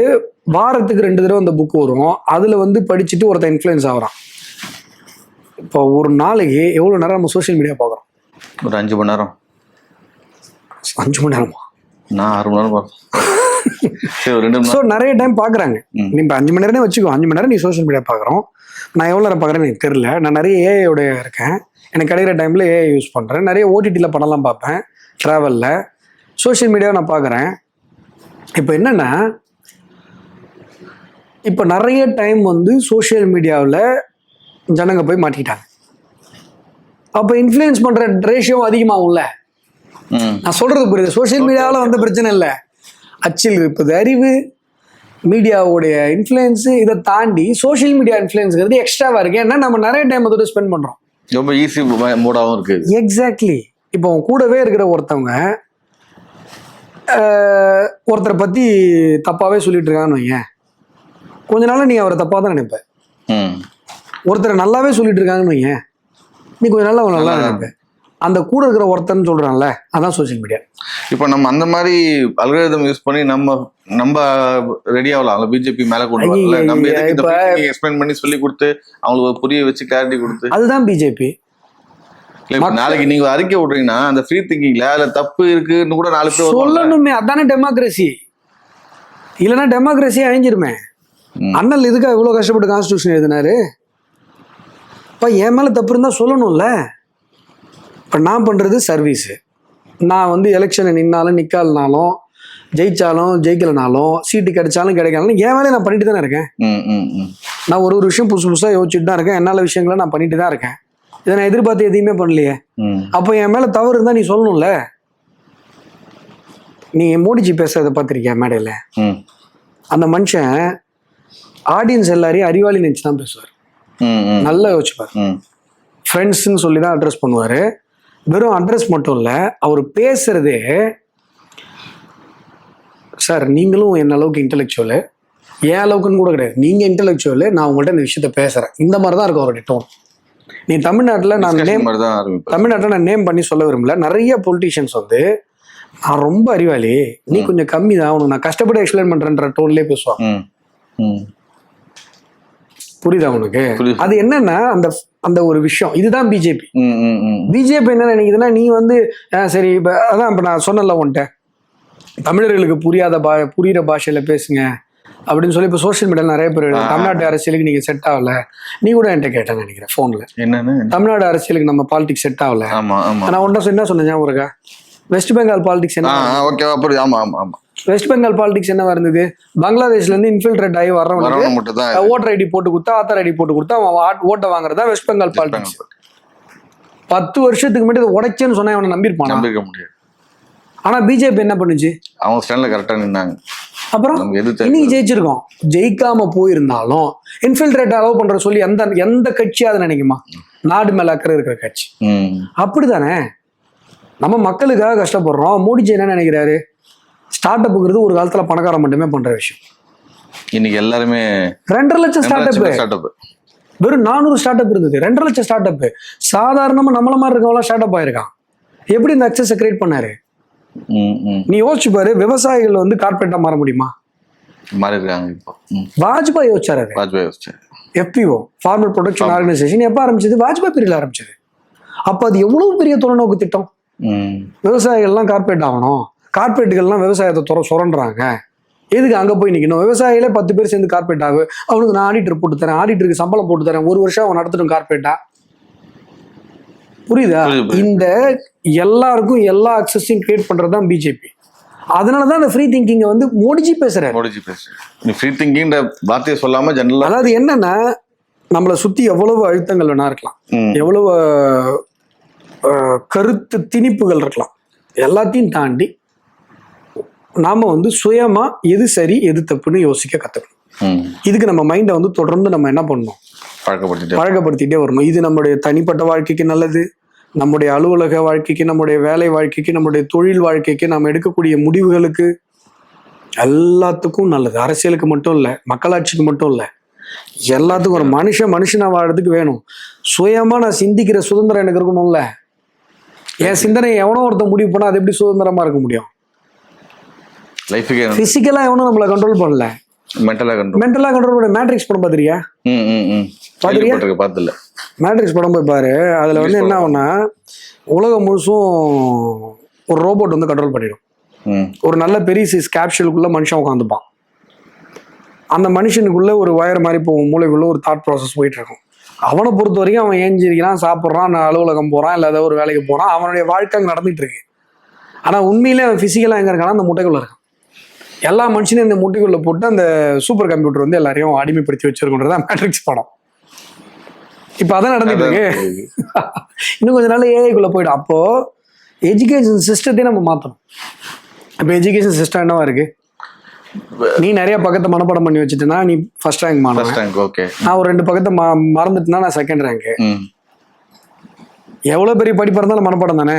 [SPEAKER 2] வாரத்துக்கு 2 தடவை அந்த புக் வரும், அதுல வந்து படிச்சுட்டு ஒருத்தன் இன்ஃப்ளூயன்ஸ் ஆகுறான். இப்போ ஒரு நாளைக்கு எவ்வளவு நேரம் நம்ம சோசியல் மீடியா பார்க்குறோம்?
[SPEAKER 1] ஒரு 5 மணி நேரம்.
[SPEAKER 2] 5 மணி நேரமா?
[SPEAKER 1] நான் 6 மணி நேரம் பார்ப்பேன்.
[SPEAKER 2] ஸோ நிறைய டைம் பார்க்குறாங்க. நீ இப்போ 5 மணி நேரமே வச்சுக்கோ, 5 மணி நேரம் நீ சோசியல் மீடியா பார்க்குறோம். நான் எவ்வளோ நேரம் பார்க்குறேன்னு எனக்கு தெரியல. நான் நிறைய ஏஐயோட இருக்கேன், எனக்கு கிடைக்கிற டைமில் ஏஐ யூஸ் பண்ணுறேன். நிறைய ஓடிடியில் படம்லாம் பார்ப்பேன், ட்ராவலில். சோஷியல் மீடியாவை நான் பார்க்குறேன். இப்போ என்னென்னா, இப்போ நிறைய டைம் வந்து சோஷியல் மீடியாவில் ஜனங்க போய் மாட்டிக்கிட்டாங்க. அப்போ இன்ஃப்ளூயன்ஸ் பண்ணுற ரேஷியோ அதிகமாகும்ல. நான் சொல்கிறது புரியுது. சோஷியல் மீடியாவில் வந்து பிரச்சனை இல்லை, அச்சில் இருப்பது அறிவு, மீடியாவுடைய இன்ஃப்ளூயன்ஸு, இதை தாண்டி சோஷியல் மீடியா இன்ஃப்ளூயன்ஸுங்கிறது எக்ஸ்ட்ராவாக இருக்குது. ஏன்னா நம்ம நிறைய டைம் அதோட ஸ்பெண்ட் பண்ணுறோம்,
[SPEAKER 1] ரொம்ப ஈஸி மூடாகவும் இருக்குது.
[SPEAKER 2] எக்ஸாக்ட்லி. இப்போ கூடவே இருக்கிற ஒருத்தவங்க ஒருத்தரை பற்றி தப்பாகவே சொல்லிட்டு இருக்கான்னு வையேன், கொஞ்ச நாள் நீ அவரை தப்பாக தான் நினைப்ப. ஒருத்தரை நல்லாவே சொல்லிட்டு இருக்காங்கன்னு வையேன், நீ கொஞ்ச நாள் அவன் நல்லா நினைப்ப. அந்த கூட இருக்கிற ஒருத்தன்னு சொல்றான்ல, அதான் சோசியல் மீடியா.
[SPEAKER 1] இப்போ நம்ம அந்த மாதிரி அல்காரிதம் யூஸ் பண்ணி நம்ம ரெடி ஆகலாம். பிஜேபி மேல கொண்டு வரல, நம்ம எக்ஸ்பிளைன் பண்ணி சொல்லி கொடுத்து அவங்களுக்கு புரிய வச்சு கிளாரிட்டி கொடுத்து, அதுதான்
[SPEAKER 2] பிஜேபி.
[SPEAKER 1] நாளைக்கு நீங்க அறிக்கை விடுறீங்கன்னா அந்த ஃப்ரீ திங்கிங்ல அதுல தப்பு இருக்குன்னு கூட 4 பேர்
[SPEAKER 2] சொல்லணுமே. அதானே டெமோக்ரஸி. இல்லைன்னா டெமோக்ரஸி அழிஞ்சிருமே. அண்ணல் இதுக்காக இவ்வளவு கஷ்டப்பட்டு கான்ஸ்டியூஷன் எழுதினாரு. இப்ப என் மேல தப்பு இருந்தா சொல்லணும்ல. இப்ப நான் பண்றது சர்வீஸ். நான் வந்து எலெக்ஷன் நின்னாலும் நிக்காலனாலும், ஜெயிச்சாலும் ஜெயிக்கலனாலும், சீட்டு கிடைச்சாலும் கிடைக்கலாலும் என் வேலையை நான் பண்ணிட்டு தானே இருக்கேன். நான் ஒரு விஷயம் புதுசு புதுசா யோசிச்சுட்டு தான் இருக்கேன். என்னால விஷயங்களை நான் பண்ணிட்டு தான் இருக்கேன். இதை நான் எதிர்பார்த்து எதையுமே பண்ணலையே. அப்போ என் மேல தவறு இருந்தா நீ சொல்லணும்ல. நீ மோடிஜி பேசுறத பார்த்திருக்கியா மேடையில? அந்த மனுஷன் ஆடியன்ஸ் எல்லாரையும் அறிவாளி நினைச்சு தான் பேசுவார். நல்லா யோசிச்சுப்பார். ஃப்ரெண்ட்ஸ்ன்னு சொல்லி தான் அட்ரஸ் பண்ணுவாரு. வெறும் அட்ரஸ் மட்டும் இல்லை, அவர் பேசுறதே, சார் நீங்களும் என்ன அளவுக்கு இன்டெலெக்சுவலு, என் அளவுக்குன்னு கூட கிடையாது, நீங்க இன்டெலெக்சுவலு, நான் உங்கள்கிட்ட இந்த விஷயத்த பேசுறேன், இந்த மாதிரி தான் இருக்கும் அவருடைய டோன். நீ தமிழ்நாட்டில் நான் நேம் பண்ணி சொல்ல விரும்பல, நிறைய பொலிட்டீஷியன்ஸ் வந்து நான் ரொம்ப அறிவாளி, நீ கொஞ்சம் கம்மி தான், உனக்கு நான் கஷ்டப்பட்டு எக்ஸ்பிளைன் பண்றேன்ற டோன்லேயே பேசுவான். புரியுதா உனக்கு? அது என்னன்னா அந்த ஒரு விஷயம். இதுதான் பிஜேபி. பிஜேபி என்ன நினைக்குதுன்னா, நீ வந்து சரி இப்ப அதான் இப்ப நான் சொன்னல உன்ட்ட, தமிழர்களுக்கு புரியுற பாஷையில பேசுங்க அப்படின்னு சொல்லி இப்ப சோசியல் மீடியால நிறைய பேர் தமிழ்நாட்டு அரசியலுக்கு நீங்க செட் ஆகல. நீ கூட என்கிட்ட கேட்டேன்னு நினைக்கிறேன் போன்ல, என்னன்னு தமிழ்நாடு அரசியலுக்கு நம்ம பாலிடிக்ஸ் செட் ஆகல. நான் உன்ட்ட என்ன சொன்னேன் ஞாபகம்? வெஸ்ட் பெங்கால் பாலிடிக்ஸ் என்ன, வெஸ்ட் பெங்கால் பாலிடிக்ஸ் என்ன இருந்தது? பங்களாதேஷ்ல இருந்து இன்ஃபில்ட்ரேட் ஆகி வர்றவனுக்கு ஓட்டர் ஐடி போட்டு கொடுத்தா, ஆதார் ஐடி போட்டு கொடுத்தா அவன் ஓட்டை வாங்குறதா வெஸ்ட் பெங்கால் பாலிடிக்ஸ். 10 வருஷத்துக்கு முன்னாடி உடைச்சேன்னு சொன்னா அவனை நம்பியிருப்பான்? நம்பிக்க முடியாது. ஆனா பிஜேபி என்ன பண்ணுச்சு? அவங்க ஸ்டாண்ட்ல கரெக்டா நின்னாங்க. அப்புறம் இன்னைக்கு ஜெயிச்சிருக்கோம். ஜெயிக்காம போயிருந்தாலும் இன்ஃபில்ட்ரேட் அலோவ் பண்ற சொல்லி எந்த கட்சியாவது நினைக்குமா? நாடு மேல அக்கறை இருக்கிற கட்சி அப்படித்தானே. நம்ம மக்களுக்காக கஷ்டப்படுறோம். மோடிஜி என்ன நினைக்கிறாரு? ஸ்டார்ட் அப்புங்கிறது ஒரு காலத்துல பணக்காரன் மட்டுமே பண்ற விஷயம்.
[SPEAKER 1] இன்னைக்கு எல்லாருமே
[SPEAKER 2] 2.5 லட்சம் ஸ்டார்ட் அப், வெறும் 400 ஸ்டார்ட் அப் இருந்தது. 2.5 லட்சம் ஸ்டார்ட் அப். சாதாரணமா நம்மள மாதிரி இருக்கவங்க ஸ்டார்ட் அப் ஆயிருக்கான். எப்படி இந்த அக்சஸ் கிரியேட் பண்ணாரு? நீ யோசிச்சு பாரு. விவசாயிகள் வந்து கார்பரேட்டா மாற முடியுமா?
[SPEAKER 1] மாறி இருக்காங்க இப்போ.
[SPEAKER 2] வாஜ்பாய் யோசிச்சாரு. FPO, ஃபார்மர் ப்ரொடக்ஷன் ஆர்கனைசேஷன் எப்ப ஆரம்பிச்சது? வாஜ்பாய் பீரியட்ல ஆரம்பிச்சது. அப்ப அது எவ்வளவு பெரிய தொலைநோக்கு திட்டம். விவசாயிகள்லாம் கார்பரேட் ஆகணும், கார்பரேட்டுகள்லாம் விவசாயத்தை சுரண்டுறாங்க. எதுக்கு அங்க போய் நிக்கணும்? விவசாயிகளே 10 பேர் சேர்ந்து கார்பரேட் ஆகு. அவனுக்கு நான் ஆடிட்டர் போட்டு தரேன், ஆடிட்டருக்கு சம்பளம் போட்டு தரேன், 1 வருஷம் அவன் நடத்தட்டும் கார்பரேட்டா. புரியுதா? இந்த எல்லாருக்கும் எல்லா அக்சஸையும் கிரியேட் பண்றதுதான் பிஜேபி. அதனாலதான் இந்த ஃப்ரீ திங்கிங் வந்து மோடிஜி பேசுறாரு.
[SPEAKER 1] ஃப்ரீ திங்கிங் வார்த்தையை சொல்லாம ஜெனரலா,
[SPEAKER 2] அதாவது என்னன்னா, நம்மளை சுத்தி எவ்வளவு அழுத்தங்கள் வேணா இருக்கலாம், எவ்வளவு கருத்து திணிப்புகள் இருக்கலாம், எல்லாத்தையும் தாண்டி நாம வந்து சுயமா எது சரி எது தப்புன்னு யோசிக்க கத்துக்கணும். இதுக்கு நம்ம மைண்டை வந்து தொடர்ந்து நம்ம என்ன பண்ணணும்? பழக்கப்படுத்திட்டே வரணும். இது நம்முடைய தனிப்பட்ட வாழ்க்கைக்கு நல்லது, நம்முடைய அலுவலக வாழ்க்கைக்கு, நம்முடைய வேலை வாழ்க்கைக்கு, நம்முடைய தொழில் வாழ்க்கைக்கு, நம்ம எடுக்கக்கூடிய முடிவுகளுக்கு எல்லாத்துக்கும் நல்லது. அரசியலுக்கு மட்டும் இல்லை, மக்களாட்சிக்கு மட்டும் இல்லை, எல்லாத்துக்கும். ஒரு மனுஷனா வாழறதுக்கு வேணும். சுயமா நான் சிந்திக்கிற சுதந்திரம் எனக்கு இருக்கணும்ல. என் சிந்தனை எவனோ ஒருத்தன் முடிவு பண்ணா அது எப்படி சுதந்திரமா இருக்க முடியும்? பிசிக்கலா எவனும் நம்மளை கண்ட்ரோல் பண்ணல, மென்டலா கண்ட்ரோல் பண்ண. மேட்ரிக்ஸ் படம் பாத்திரியா?
[SPEAKER 1] பாத்துல
[SPEAKER 2] மேட்ரிக்ஸ் படம் போய் பாரு. அதுல வந்து என்ன ஆகும்னா, உலகம் முழுசும் ஒரு ரோபோட் வந்து கண்ட்ரோல் பண்ணிடும். ஒரு நல்ல பெரிய சைஸ் கேப்சூலுக்குள்ள மனுஷன் உட்காந்துப்பான். அந்த மனுஷனுக்குள்ள ஒரு வயர் மாதிரி போகும், மூளைக்குள்ள ஒரு தாட் ப்ராசஸ் போயிட்டு இருக்கும். அவனை பொறுத்த வரைக்கும் அவன் ஏஞ்சிருக்கிறான், சாப்பிட்றான், அலுவலகம் போறான், இல்லை ஏதாவது ஒரு வேலைக்கு போறான், அவனுடைய வாழ்க்கை அங்கே நடந்துட்டு இருக்கு. ஆனா உண்மையிலே அவன் பிசிக்கலா எங்க இருக்கானா, அந்த முட்டைக்குள்ள இருக்கான். எல்லா மனுஷனையும் இந்த முட்டைக்குள்ள போட்டு அந்த சூப்பர் கம்ப்யூட்டர் வந்து எல்லாரையும் அடிமைப்படுத்தி வச்சிருக்கோன்றதான் மேட்ரிக்ஸ் படம். இப்ப அதான் நடந்துட்டு இருக்கு. இன்னும் கொஞ்ச நாள் ஏஐக்குள்ள போயிடும். அப்போ எஜுகேஷன் சிஸ்டத்தையும் நம்ம மாற்றணும். இப்போ எஜுகேஷன் சிஸ்டம் என்னவா இருக்கு? நீ நிறைய பக்கத்தை மனப்பாடம் பண்ணி வச்சுட்டேன்னா நீ ஃபர்ஸ்ட் ரேங்க் மாறுவேன். நான் ஒரு 2 பக்கத்தை மறந்துட்டேன்னா நான் செகண்ட் ரேங்க். எவ்வளவு பெரிய படிப்பா இருந்தாலும் மனப்பாடம் தானே.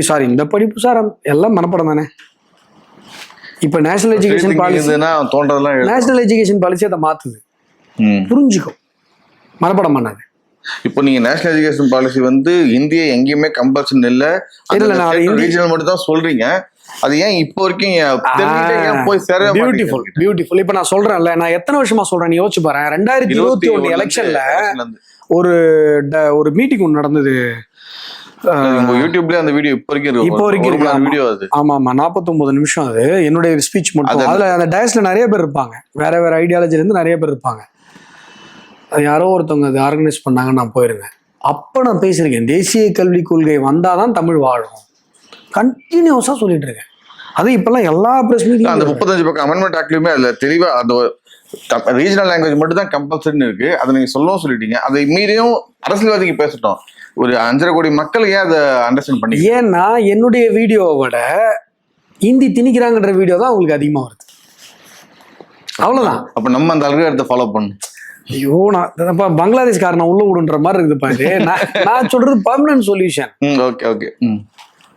[SPEAKER 2] சாரி, இந்த படிப்பு சார் எல்லாம் மனப்பாடம் தானே. இப்ப நேஷனல் எஜுகேஷன் பாலிசி அதை மாத்துது. புரிஞ்சுக்கும், மனப்பாடம் பண்ணாது.
[SPEAKER 1] இப்போ நீங்க நேஷனல் எஜுகேஷன் பாலிசி வந்து இந்தியா எங்கேயுமே கம்பல்சன் இல்ல, ரீஜனல் மட்டும் தான் சொல்றீங்க. அது ஏன் இப்போ வரைக்கும் போய் சேர?
[SPEAKER 2] பியூட்டிஃபுல். இப்ப நான் சொல்றேன்ல, நான் எத்தனை வருஷமா சொல்றேன், நீ யோசிச்சு பாரு. 2021 எலெக்ஷன்ல ஒரு மீட்டிங் ஒன்று நடந்தது.
[SPEAKER 1] யூடியூப்ல அந்த வீடியோ இப்போ வரைக்கும் வீடியோ. அது ஆமா
[SPEAKER 2] 49 நிமிஷம். அது என்னுடைய ஸ்பீச் மட்டும். அதுல அந்த டயஸ்ல நிறைய பேர் இருப்பாங்க, வேற வேற ஐடியாலஜில இருந்து நிறைய பேர் இருப்பாங்க. அது யாரோ ஒருத்தவங்க அது ஆர்கனைஸ் பண்ணாங்க, நான் போயிருந்தேன். அப்ப நான் பேசியிருக்கேன், தேசிய கல்விக் கொள்கை வந்தாதான் தமிழ் வாழும். கண்டினியூஸா சொல்லிட்டு இருக்கேன். அது இப்பெல்லாம் எல்லா பிரஸ் மீட்டிங்,
[SPEAKER 1] அந்த 35 பக்கம் அமெண்ட்மெண்ட் ஆக்ட்லயுமே அதுல தெளிவா அந்த ரீஜனல் லாங்குவேஜ் மட்டும் தான் கம்பல்சரின்னு இருக்கு. அதை நீங்க சொல்லவும் சொல்லிட்டீங்க. அதை மீறியும் அரசியல்வாதிக்கு பேசட்டும், ஒரு 5.5 கோடி மக்கள் ஏன் அதை அண்டர்ஸ்டாண்ட் பண்ணி?
[SPEAKER 2] ஏன்னா என்னுடைய வீடியோவை விட ஹிந்தி திணிக்கிறாங்கன்ற வீடியோ தான் உங்களுக்கு அதிகமா வருது. அவ்வளவுதான்.
[SPEAKER 1] அப்ப நம்ம அந்த அல்காரிதத்தை ஃபாலோ பண்ணணும்.
[SPEAKER 2] ஐயோ, நான் பங்களாதேஷ்காரனை உள்ள விடுன்ற மாதிரி இருக்குது பாரு. நான் சொல்றது பர்மனன்ட் சொல்யூஷன்.
[SPEAKER 1] Okay okay.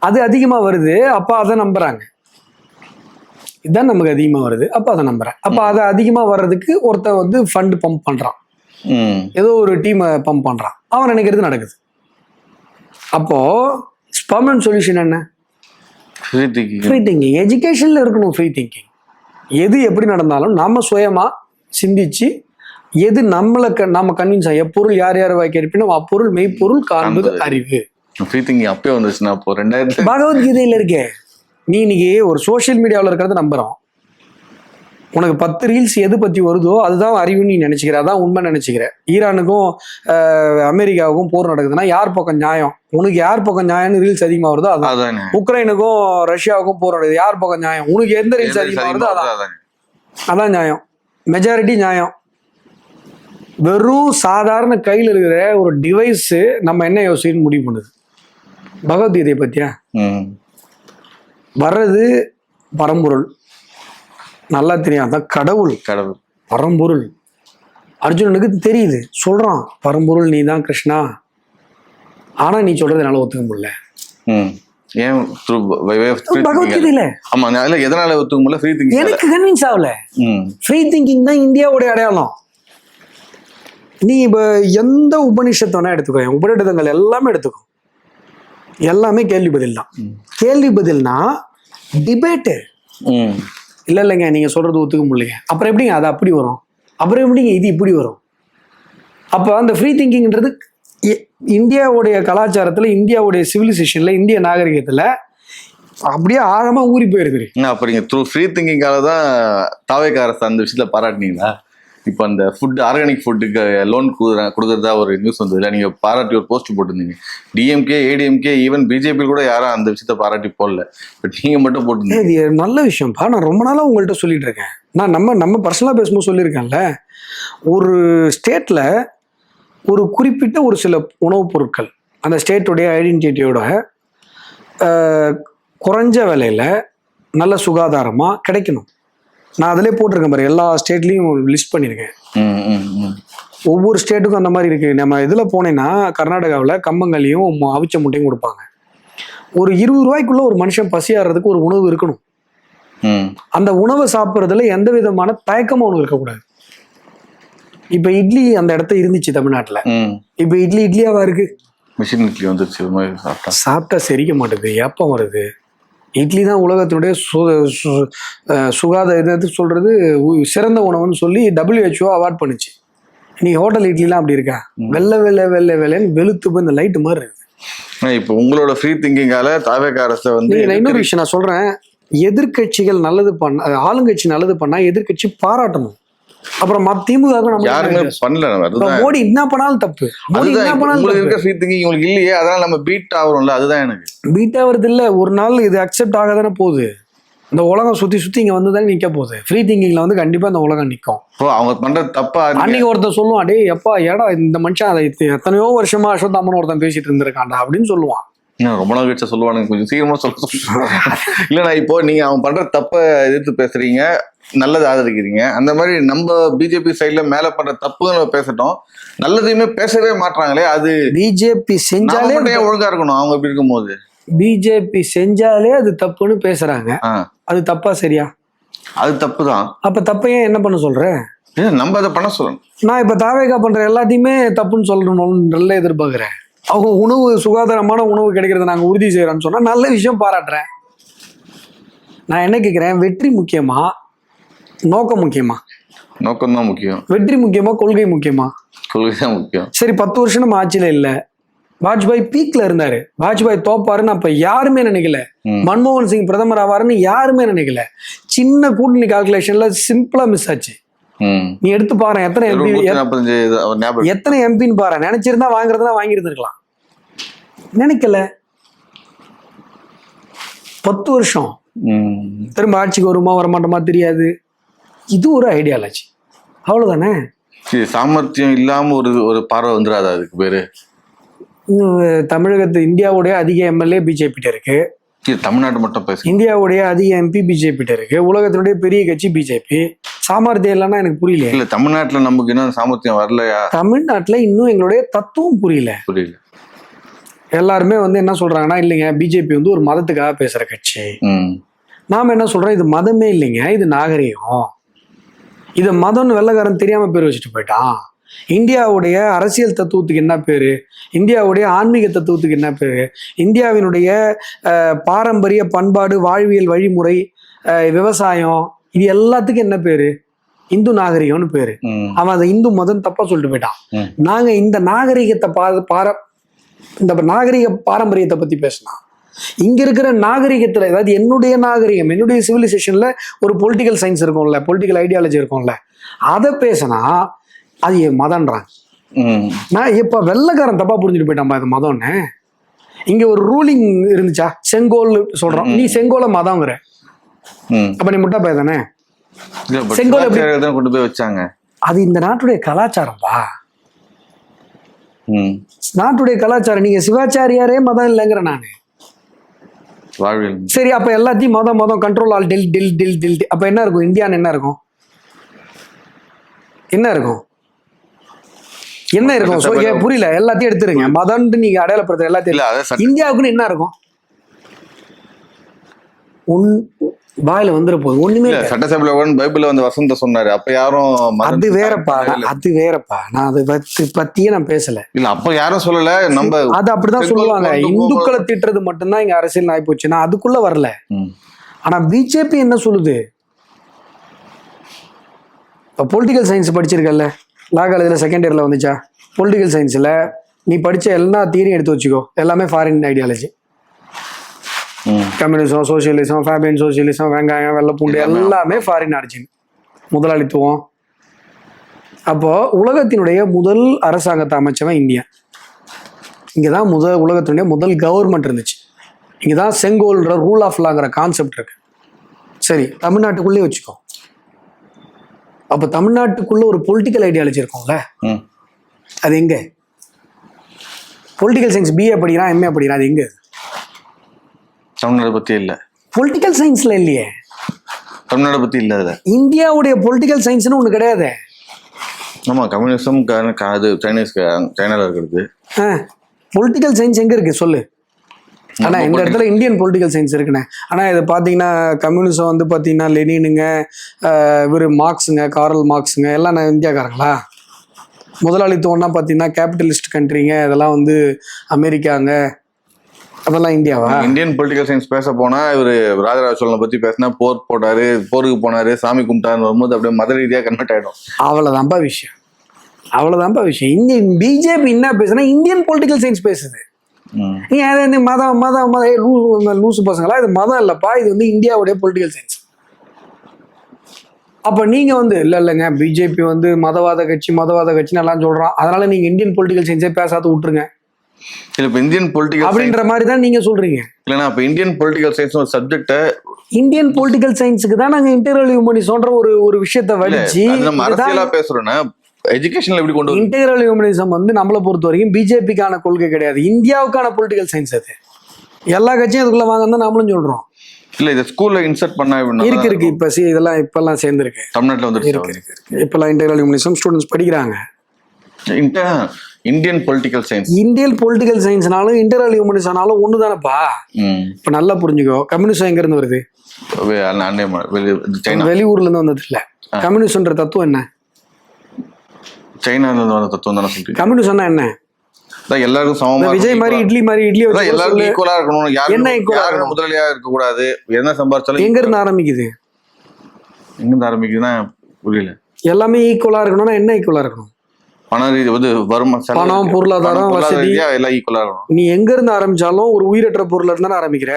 [SPEAKER 2] அது அதிகமா வருது, அப்ப அதை நம்புறாங்க. இதுதான் நமக்கு அதிகமா வருது, அப்ப அதை நம்புறேன். அப்ப அதை அதிகமா வர்றதுக்கு ஒருத்தன் வந்து ஃபண்ட் பம்ப் பண்றான், ஏதோ ஒரு டீம் பம்ப் பண்றான், அவன் நினைக்கிறது நடக்குது. அப்போ பர்மனன்ட் சொல்யூஷன் என்ன? Free thinking. எஜுகேஷன்ல இருக்கணும் ஃப்ரீ திங்கிங். எது எப்படி நடந்தாலும் நாம சுயமா சிந்திச்சு, எது நாம கன்வின்ஸ் ஆகி, எப்பொருள் யார் யார் வாய்க்க இருப்பினும் அப்பொருள் மெய்ப்பொருள் காண்பது அறிவு.
[SPEAKER 1] ஃப்ரீ திங்கிங் அப்பயே வந்துச்சுன்னா அப்போ 2000
[SPEAKER 2] பகவத்கீதையில இருக்கே. நீ இன்னைக்கு ஒரு சோசியல் மீடியாவில் இருக்கிறத நம்புறோம். உனக்கு 10 ரீல்ஸ் எது பத்தி வருதோ அதுதான் அறிவுன்னு நீ நினைச்சுக்கிற, அதான் உண்மை நினைச்சுக்கிற. ஈரானுக்கும் அமெரிக்காவுக்கும் போர் நடக்குதுன்னா யார் பக்கம் நியாயம்? உனக்கு யார் பக்கம் நியாயம்னு ரீல்ஸ் அதிகமா வருதோ அதான். உக்ரைனுக்கும் ரஷ்யாவுக்கும் போர் நடக்குது, யார் பக்கம் நியாயம்? உனக்கு எந்த ரீல்ஸ் அதிகமா வருதோ அதான் நியாயம். மெஜாரிட்டி நியாயம். வெறும் சாதாரண கையில் இருக்கிற ஒரு டிவைஸ் நம்ம என்ன யோசிக்கணும்னு முடிவு பண்ணுது. பகவத்கீதையை பத்தியா? வர்றது பரம்பொருள், நல்லா தெரியும். அதான் கடவுள். பரம்பொருள் அர்ஜுனனுக்கு தெரியுது, சொல்றான் பரம்பொருள் நீ தான் கிருஷ்ணா. ஆனா நீ சொல்றது என்னால ஒத்துக்க முடியல.
[SPEAKER 1] ம். ஏன் through by way of free thinking?
[SPEAKER 2] பகவத்கீதையில
[SPEAKER 1] ஆமா அதுல எதனால ஒத்துக்க முடியல ஃப்ரீ திங்கிங்?
[SPEAKER 2] எனக்கு கன்வின்ஸ் ஆகல.
[SPEAKER 1] ம்.
[SPEAKER 2] ஃப்ரீ திங்கிங் தான் இந்தியாவுடைய அடையாளம். நீ இப்ப எந்த உபனிஷத்தை வேணா எடுத்துக்கோ, உபநிடதங்கள் எல்லாமே எடுத்துக்கோ, எல்லாமே கேள்வி பதில் தான். கேள்வி பதில்னா டிபேட்டு.
[SPEAKER 1] ம்.
[SPEAKER 2] இல்லைங்க நீங்க சொல்றது ஒத்துக்க முடியலைங்க, அப்புறம் எப்படிங்க அது அப்படி வரும், அப்புறம் எப்படிங்க இது இப்படி வரும்? அப்போ அந்த ஃப்ரீ திங்கிங்ன்றது இந்தியாவுடைய கலாச்சாரத்துல, இந்தியாவுடைய சிவிலைசேஷன்ல, இந்திய நாகரிகத்துல அப்படியே ஆழமா ஊறி போயிருக்குது.
[SPEAKER 1] அப்ப நீங்க த்ரூ ஃப்ரீ திங்கிங்கால தான் தாவேகா அரசு அந்த விஷயத்துல பாராட்டினீங்களா? இப்போ அந்த ஃபுட் ஆர்கானிக் ஃபுட்டுக்கு லோன் கொடுக்குறதா ஒரு நியூஸ் வந்ததுல நீங்க பாராட்டி ஒரு போஸ்ட் போட்டிருந்தீங்க. டிஎம்கே, ஏடிஎம்கே, ஈவன் பிஜேபி கூட யாரும் அந்த விஷயத்த பாராட்டி போடல, பட் நீங்க மட்டும் போட்டிருந்தீங்க.
[SPEAKER 2] இது நல்ல விஷயம்ப்பா. நான் ரொம்ப நாளா உங்கள்கிட்ட சொல்லிட்டு இருக்கேன். நான் நம்ம பர்சனலா பேசும்போது சொல்லியிருக்கேன்ல, ஒரு ஸ்டேட்ல ஒரு குறிப்பிட்ட ஒரு சில உணவுப் பொருட்கள் அந்த ஸ்டேட்டுடைய ஐடென்டிட்டியோட குறைஞ்ச விலையில நல்ல சுகாதாரமா கிடைக்கணும். நான் அதிலே போட்டிருக்கேன் பாரு, எல்லா ஸ்டேட்லையும் லிஸ்ட் பண்ணியிருக்கேன். ஒவ்வொரு ஸ்டேட்டுக்கும் அந்த மாதிரி இருக்கு. நம்ம இதில் போனேன்னா கர்நாடகாவில் கம்பங்கள்லையும் அவிச்ச முட்டையும் கொடுப்பாங்க. ஒரு 20 ரூபாய்க்குள்ள ஒரு மனுஷன் பசியாடுறதுக்கு ஒரு உணவு இருக்கணும். அந்த உணவை சாப்பிட்றதுல எந்த விதமான தயக்கமும் அவனுக்கு இருக்கக்கூடாது. இப்ப இட்லி அந்த இடத்த இருந்துச்சு தமிழ்நாட்டுல, இப்ப இட்லியாவா இருக்கு?
[SPEAKER 1] மிஷின் இட்லி வந்துருச்சு.
[SPEAKER 2] சாப்பிட்டா செரிக்க மாட்டேது, ஏப்பம் வருது. இட்லி தான் உலகத்தினுடைய சுகாதார சொல்றது சிறந்த உணவுன்னு சொல்லி WHO அவார்ட் பண்ணுச்சு. நீ ஹோட்டல் இட்லிலாம் அப்படி இருக்கா? வெள்ளைன்னு வெளுத்து போய் இந்த லைட் மாதிரி இருக்கு.
[SPEAKER 1] இப்போ உங்களோட ஃப்ரீ திங்கிங்கால தாவேகா அரசை வந்து
[SPEAKER 2] இன்னொரு விஷயம் நான் சொல்றேன், எதிர்கட்சிகள் நல்லது பண்ண, ஆளுங்கட்சி நல்லது பண்ணா எதிர்கட்சி பாராட்டணும். அப்புறம் திமுக
[SPEAKER 1] யாருமே பண்ணல.
[SPEAKER 2] மோடி என்ன பண்ணாலும் தப்பு.
[SPEAKER 1] உங்களுக்கு இருக்க ஃப்ரீ திங்கிங் உங்களுக்கு இல்லையே, அதனால நம்ம பீட் ஆகுறோம்ல. அதுதான் எனக்கு
[SPEAKER 2] பீட் ஆகுறது இல்ல, ஒரு நாள் இது அக்செப்ட் ஆக தானே போகுது. இந்த உலகம் சுத்தி இங்க வந்து தானே நிக்க போகுது. ஃப்ரீ திங்கிங்ல வந்து கண்டிப்பா இந்த உலகம் நிக்கும்.
[SPEAKER 1] அவங்க பண்ற தப்பா?
[SPEAKER 2] அன்னைக்கு ஒருத்தன் சொல்லுவான், டே எப்பா ஏடா இந்த மனுஷன் அதை எத்தனையோ வருஷமா அஸ்வத்தாமன் ஒருத்தன் பேசிட்டு இருந்திருக்காண்டா அப்படின்னு சொல்லுவான்.
[SPEAKER 1] ரொம்ப நாள் கழிச்சா சொல்லுவானுங்க, கொஞ்சம் சீக்கிரமா சொல்ல. இல்லைண்ணா இப்போ நீங்க அவன் பண்ற தப்ப எதிர்த்து பேசுறீங்க, நல்லது ஆதரிக்கிறீங்க. அந்த மாதிரி நம்ம பிஜேபி சைட்ல மேல பண்ற தப்புன்னு பேசட்டும், நல்லதையுமே பேசவே மாட்டாங்களே. அது
[SPEAKER 2] பிஜேபி செஞ்சாலே
[SPEAKER 1] ஒழுங்கா இருக்கணும். அவங்க இப்படி இருக்கும் போது
[SPEAKER 2] பிஜேபி செஞ்சாலே அது தப்புன்னு பேசுறாங்க. அது தப்பா சரியா?
[SPEAKER 1] அது தப்பு தான்.
[SPEAKER 2] அப்ப தப்பையே என்ன பண்ண சொல்ற?
[SPEAKER 1] நம்ம அதை பண்ண சொல்லணும்.
[SPEAKER 2] நான் இப்ப தாவேகா பண்ற எல்லாத்தையுமே தப்புன்னு சொல்லணும்னு நல்ல எதிர்பார்க்கிறேன். அவங்க உணவு சுகாதாரமான உணவு கிடைக்கிறத நாங்க உறுதி செய்யறோம்னு சொன்னா நல்ல விஷயம், பாராட்டுறேன். நான் என்ன கேட்கிறேன், வெற்றி முக்கியமா நோக்கம் முக்கியமா?
[SPEAKER 1] நோக்கம் தான் முக்கியம்.
[SPEAKER 2] வெற்றி முக்கியமா கொள்கை முக்கியமா?
[SPEAKER 1] கொள்கை தான் முக்கியம்.
[SPEAKER 2] சரி 10 வருஷம் நம்ம ஆட்சியில இல்ல, வாஜ்பாய் பீக்ல இருந்தாரு, வாஜ்பாய் தோப்பாருன்னு அப்ப யாருமே நினைக்கல. மன்மோகன் சிங் பிரதமர் ஆவாருன்னு யாருமே நினைக்கல. சின்ன கூட்டணி கால்குலேஷன்ல சிம்பிளா மிஸ் ஆச்சு. நீ எடுத்து பாரு, எத்தனை எம்பின்னு பாரு. நினைச்சிருந்தா வாங்குறதுனா வாங்கி இருந்திருக்கலாம், நினைக்கல. 10 வருஷம் திரும்ப ஆட்சிக்கு வருமா வரமாட்டோமா தெரியாது. இது ஒரு ஐடியாலஜி, அவ்வளவுதானே.
[SPEAKER 1] சாமர்த்தியம் இல்லாம ஒரு பார்வை வந்துடாது. அதுக்கு பேரு
[SPEAKER 2] தமிழகத்து இந்தியாவுடைய அதிக எம்எல்ஏ பிஜேபி இருக்கு.
[SPEAKER 1] தமிழ்நாடு மட்டும் பேச,
[SPEAKER 2] இந்தியாவுடைய அதிக எம்பி பிஜேபி இருக்கு. உலகத்தினுடைய பெரிய கட்சி பிஜேபி. சாமர்த்தியம் இல்லைன்னா எனக்கு புரியல.
[SPEAKER 1] இல்ல தமிழ்நாட்டுல நமக்கு இன்னும் சாமர்த்தியம் வரலையா?
[SPEAKER 2] தமிழ்நாட்டுல இன்னும் எங்களுடைய தத்துவம் புரியல. எல்லாருமே வந்து என்ன சொல்றாங்கன்னா, இல்லைங்க பிஜேபி வந்து ஒரு மதத்துக்காக பேசுற கட்சி. நாம என்ன சொல்றோம், இது மதமே இல்லைங்க, இது நாகரிகம். இது மதம்னு வெள்ளைக்காரன் தெரியாம பேர் வச்சுட்டு போயிட்டான். இந்தியாவுடைய அரசியல் தத்துவத்துக்கு என்ன பேரு, இந்தியாவுடைய ஆன்மீக தத்துவத்துக்கு என்ன பேரு, இந்தியாவினுடைய பாரம்பரிய பண்பாடு, வாழ்வியல் வழிமுறை, விவசாயம், இது எல்லாத்துக்கும் என்ன பேரு? இந்து நாகரிகம்னு பேரு. அவன் அதை இந்து மதம் தப்பா சொல்லிட்டு போயிட்டான். நாங்க இந்த நாகரிகத்தை இந்த நாகரிக பாரம்பரியத்தை பத்தி பேசினா, இங்க இருக்கிற நாகரிகத்துல, அதாவது என்னுடைய நாகரிகம், என்னுடைய சிவிலைசேஷன்ல ஒரு பொலிட்டிக்கல் சயின்ஸ் இருக்கும்ல, பொலிட்டிக்கல் ஐடியாலஜி இருக்கும்ல, அதை பேசினா அது மதம்ன்றாங்க. நான் இப்ப வெள்ளைக்காரன் தப்பா புரிஞ்சுட்டு போயிட்டான்பா இது மதம்னு. இங்க ஒரு ரூலிங் இருந்துச்சா, செங்கோல் சொல்றோம், நீ செங்கோல மதம்ங்கிற, அப்ப நீ முட்டா போய் தானே. செங்கோல்
[SPEAKER 1] கொண்டு போய் வச்சாங்க.
[SPEAKER 2] அது இந்த நாட்டுடைய கலாச்சாரம்பா, நாட்டுடைய கலாச்சாரம். நீங்க சிவாச்சாரியாரே மதம் இல்லைங்கிற நானு. சரி, அப்ப எல்லாத்தையும் மதம் control alt del del del del, அப்ப என்ன இருக்கும்? இந்தியான்னு என்ன இருக்கும்? என்ன இருக்கும்? புரியல. எல்லாத்தையும் எடுத்துருங்க, மதம்னு நீங்க அடையாளப்படுத்துற எல்லாத்தையும். இந்தியாவுக்குன்னு என்ன இருக்கும்? வாயில வந்துட போகுது ஒண்ணுமே
[SPEAKER 1] இல்ல, சட்டசபையில பைபிள்ல வந்து வசந்த சொன்னாரு. அப்ப யாரும்
[SPEAKER 2] அது வேறப்பா, அது வேறப்பா. நான் அதை பத்தியே நான் பேசல.
[SPEAKER 1] இல்ல, அப்ப யாரும் சொல்லல. நம்ம
[SPEAKER 2] அது அப்படிதான் சொல்லுவாங்க. இந்துக்களை திட்டுறது மட்டும்தான் இங்க அரசியல் ஆகி போச்சு. நான் அதுக்குள்ள வரல. ஆனா பிஜேபி என்ன சொல்லுது? இப்போ பொலிட்டிக்கல் சயின்ஸ் படிச்சிருக்கல, லா காலேஜில் செகண்ட் இயர்ல வந்துச்சா? பொலிட்டிக்கல் சயின்ஸ்ல நீ படிச்ச எல்லா தியரியும் எடுத்து வச்சுக்கோ, எல்லாமே foreign ideology. Communism, socialism, Fabian socialism, வெங்காயம், வெள்ளைப்பூண்டு எல்லாமே ஃபாரின் ஆரிஜின், முதலாளித்துவம். அப்போ உலகத்தினுடைய முதல் அரசாங்கத்தை அமைச்சவன் இந்தியா. இங்கதான் உலகத்தினுடைய முதல் கவர்மெண்ட் இருந்துச்சு. இங்கதான் செங்கோல்ன்ற ரூல் ஆஃப் லாங்கிற கான்செப்ட் இருக்கு. சரி, தமிழ்நாட்டுக்குள்ளே வச்சுக்கோ. அப்ப தமிழ்நாட்டுக்குள்ள ஒரு பொலிட்டிக்கல் ஐடியாலஜி இருக்கும்ல, அது எங்க? பொலிட்டிக்கல் சயின்ஸ் பிஏ படிக்கிறான், எம்ஏ படிக்கிறான், அது எங்க?
[SPEAKER 1] தமிழ்நாடு பத்தி இல்ல. பொலிட்டிக்கல்
[SPEAKER 2] சயின்ஸ்ல இல்லையே,
[SPEAKER 1] தமிழ்நாடு பத்தி இல்ல. அதுல
[SPEAKER 2] இந்தியாவுடைய பொலிட்டிக்கல் சயின்ஸ்னு ஒண்ணு கிடையாது.
[SPEAKER 1] ஆமா, கம்யூனிசம் அது சைனால இருக்கிறது.
[SPEAKER 2] பொலிட்டிக்கல் சயின்ஸ் எங்க இருக்கு சொல்லு? ஆனா இந்த இடத்துல இந்தியன் பொலிட்டிக்கல் சயின்ஸ் இருக்குண்ணே. ஆனா இது பாத்தீங்கன்னா கம்யூனிசம் வந்து பாத்தீங்கன்னா லெனினுங்க, இவர் மார்க்ஸுங்க, காரல் மார்க்ஸுங்க எல்லாம் இந்தியாக்காரங்களா? முதலாளித்துவம்னா பாத்தீங்கன்னா கேபிட்டலிஸ்ட் கண்ட்ரிங்க, இதெல்லாம் வந்து அமெரிக்காங்க, அதெல்லாம் இந்தியாவா?
[SPEAKER 1] இந்தியன் பொலிட்டிக்கல் சயின்ஸ் பேச போனா இவரு ராஜராஜ சோழனை பத்தி பேசினா போர் போட்டாரு, போருக்கு போனாரு, சாமி கும்பிட்டாருன்னு வரும்போது அப்படியே மத ரீதியா கன்வெர்ட் ஆயிடும்.
[SPEAKER 2] அவ்வளவுதான்ப்பா விஷயம், அவ்வளவுதான்ப்பா விஷயம். இந்தியன் பிஜேபி என்ன பேசுனா இந்தியன் பொலிட்டிக்கல் சயின்ஸ் பேசுது. நீ மதம் மதம் லூசு பசங்களா? இது மதம் இல்லப்பா, இது வந்து இந்தியாவுடைய பொலிட்டிக்கல் சயின்ஸ். அப்ப நீங்க வந்து இல்லைங்க பிஜேபி வந்து மதவாத கட்சின்னு எல்லாம் சொல்றான், அதனால நீங்க இந்தியன் பொலிட்டிக்கல் சயின்ஸே பேசாத விட்டுருங்க
[SPEAKER 1] இந்தியன் பொலிட்டிக்கல்
[SPEAKER 2] அப்படின்ற மாதிரி தான் நீங்க சொல்றீங்க.
[SPEAKER 1] இல்லைன்னா அப்ப இந்தியன் பொலிட்டிக்கல் சயின்ஸ் ஒரு சப்ஜெக்ட,
[SPEAKER 2] இந்தியன் பொலிட்டிக்கல் சயின்ஸுக்கு தான் நாங்க இன்டெகிரல் ஹியூமனிசம்ன்ற ஒரு விஷயத்தை வடிச்சு
[SPEAKER 1] அரசியலா பேசுறோம்னா எஜுகேஷன்ல எப்படி கொண்டு
[SPEAKER 2] இன்டெகிரல் ஹியூமனிசம் வந்து நம்மளை பொறுத்த வரைக்கும் பிஜேபிக்கான கொள்கை கிடையாது, இந்தியாவுக்கான பொலிட்டிக்கல் சயின்ஸ். அது எல்லா கட்சியும் அதுக்குள்ள வாங்க தான் நாமளும் சொல்றோம்.
[SPEAKER 1] இல்ல, இதை ஸ்கூல்ல இன்சர்ட் பண்ணா
[SPEAKER 2] இருக்கு இப்ப இதெல்லாம் இப்பெல்லாம் சேர்ந்துருக்கு,
[SPEAKER 1] தமிழ்நாட்டுல வந்து
[SPEAKER 2] இப்பெல்லாம் இன்டெகிரல் ஹியூமனிசம் ஸ்டூடெண்ட்ஸ் படிக்கிறாங்க.
[SPEAKER 1] Indian political science,
[SPEAKER 2] Indian political சயின்ஸ்னாலும் இன்டெகிரல் ஹியூமனிசம்னாலும் ஒண்ணு தானப்பா. இப்ப நல்லா புரிஞ்சுக்கோ, கம்யூனிசம் எங்க இருந்து வருது? வெளியூர்ல இருந்து வந்தது இல்ல. கம்யூனிசம்ன்ற தத்துவம் என்ன?
[SPEAKER 1] சைனால இருந்து வந்த தத்துவம் தானே சொல்றீங்க.
[SPEAKER 2] கம்யூனிசம்னா என்ன?
[SPEAKER 1] எல்லாருக்கும் சமமா,
[SPEAKER 2] விஜய் மாதிரி இட்லி
[SPEAKER 1] எல்லாருக்கும் ஈக்குவலா இருக்கணும், யாரும் முதலாளியா இருக்க கூடாது, என்ன சம்பாதிச்சாலும்.
[SPEAKER 2] எங்க இருந்து ஆரம்பிக்குது?
[SPEAKER 1] எங்க இருந்து ஆரம்பிக்குதுன்னா புரியல.
[SPEAKER 2] எல்லாமே ஈக்குவலா இருக்கணும்னா என்ன ஈக்குவலா இருக்கணும்? பணம், பொருளாதாரம், வசதி
[SPEAKER 1] எல்லாம் ஈக்குவலா இருக்கணும்.
[SPEAKER 2] நீ எங்க இருந்து ஆரம்பிச்சாலும் ஒரு உயிரற்ற பொருள்ல இருந்தானே ஆரம்பிக்கிற.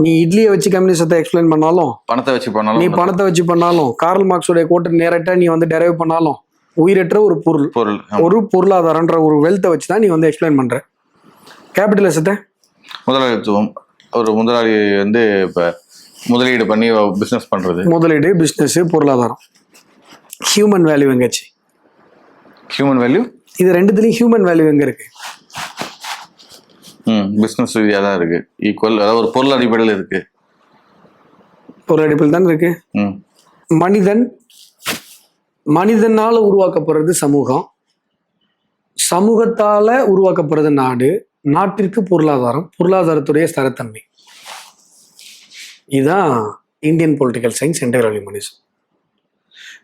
[SPEAKER 2] நீ இட்லியை வச்சு கம்யூனிசத்தை எக்ஸ்பிளைன் பண்ணாலும்,
[SPEAKER 1] பணத்தை
[SPEAKER 2] வச்சு பண்ணாலும், கார்ல் மார்க்ஸோட கோட்டை நேரட்டா நீ வந்து டெரைவ் பண்ணாலும், உயிரற்ற ஒரு பொருள், ஒரு பொருளாதாரன்ற ஒரு வெல்த்தை வச்சு தான் நீ வந்து எக்ஸ்பிளைன் பண்ற. கேபிட்டலிசத்தை
[SPEAKER 1] முதலாளித்துவம், ஒரு முதலாளி வந்து இப்ப முதலீடு பண்ணி பிசினஸ் பண்றது,
[SPEAKER 2] முதலீடு, பிசினஸ், பொருளாதாரம். ஹியூமன் வேல்யூ எங்கச்சு?
[SPEAKER 1] ஹியூமன் வேல்யூ
[SPEAKER 2] இது ரெண்டுத்துலயும் ஹியூமன் வேல்யூ எங்க இருக்கு?
[SPEAKER 1] பிசினஸ் ரீதியா தான் இருக்கு. ஈக்குவல், அதாவது ஒரு பொருள் அடிப்படையில் இருக்கு.
[SPEAKER 2] பொருள் அடிப்படையில் தான் இருக்கு. மனிதனால உருவாக்கப்படுறது சமூகம், சமூகத்தால உருவாக்கப்படுறது நாடு, நாட்டிற்கு பொருளாதாரம், பொருளாதாரத்துடைய ஸ்திரத்தன்மை. இதுதான் Indian political science, integral humanism.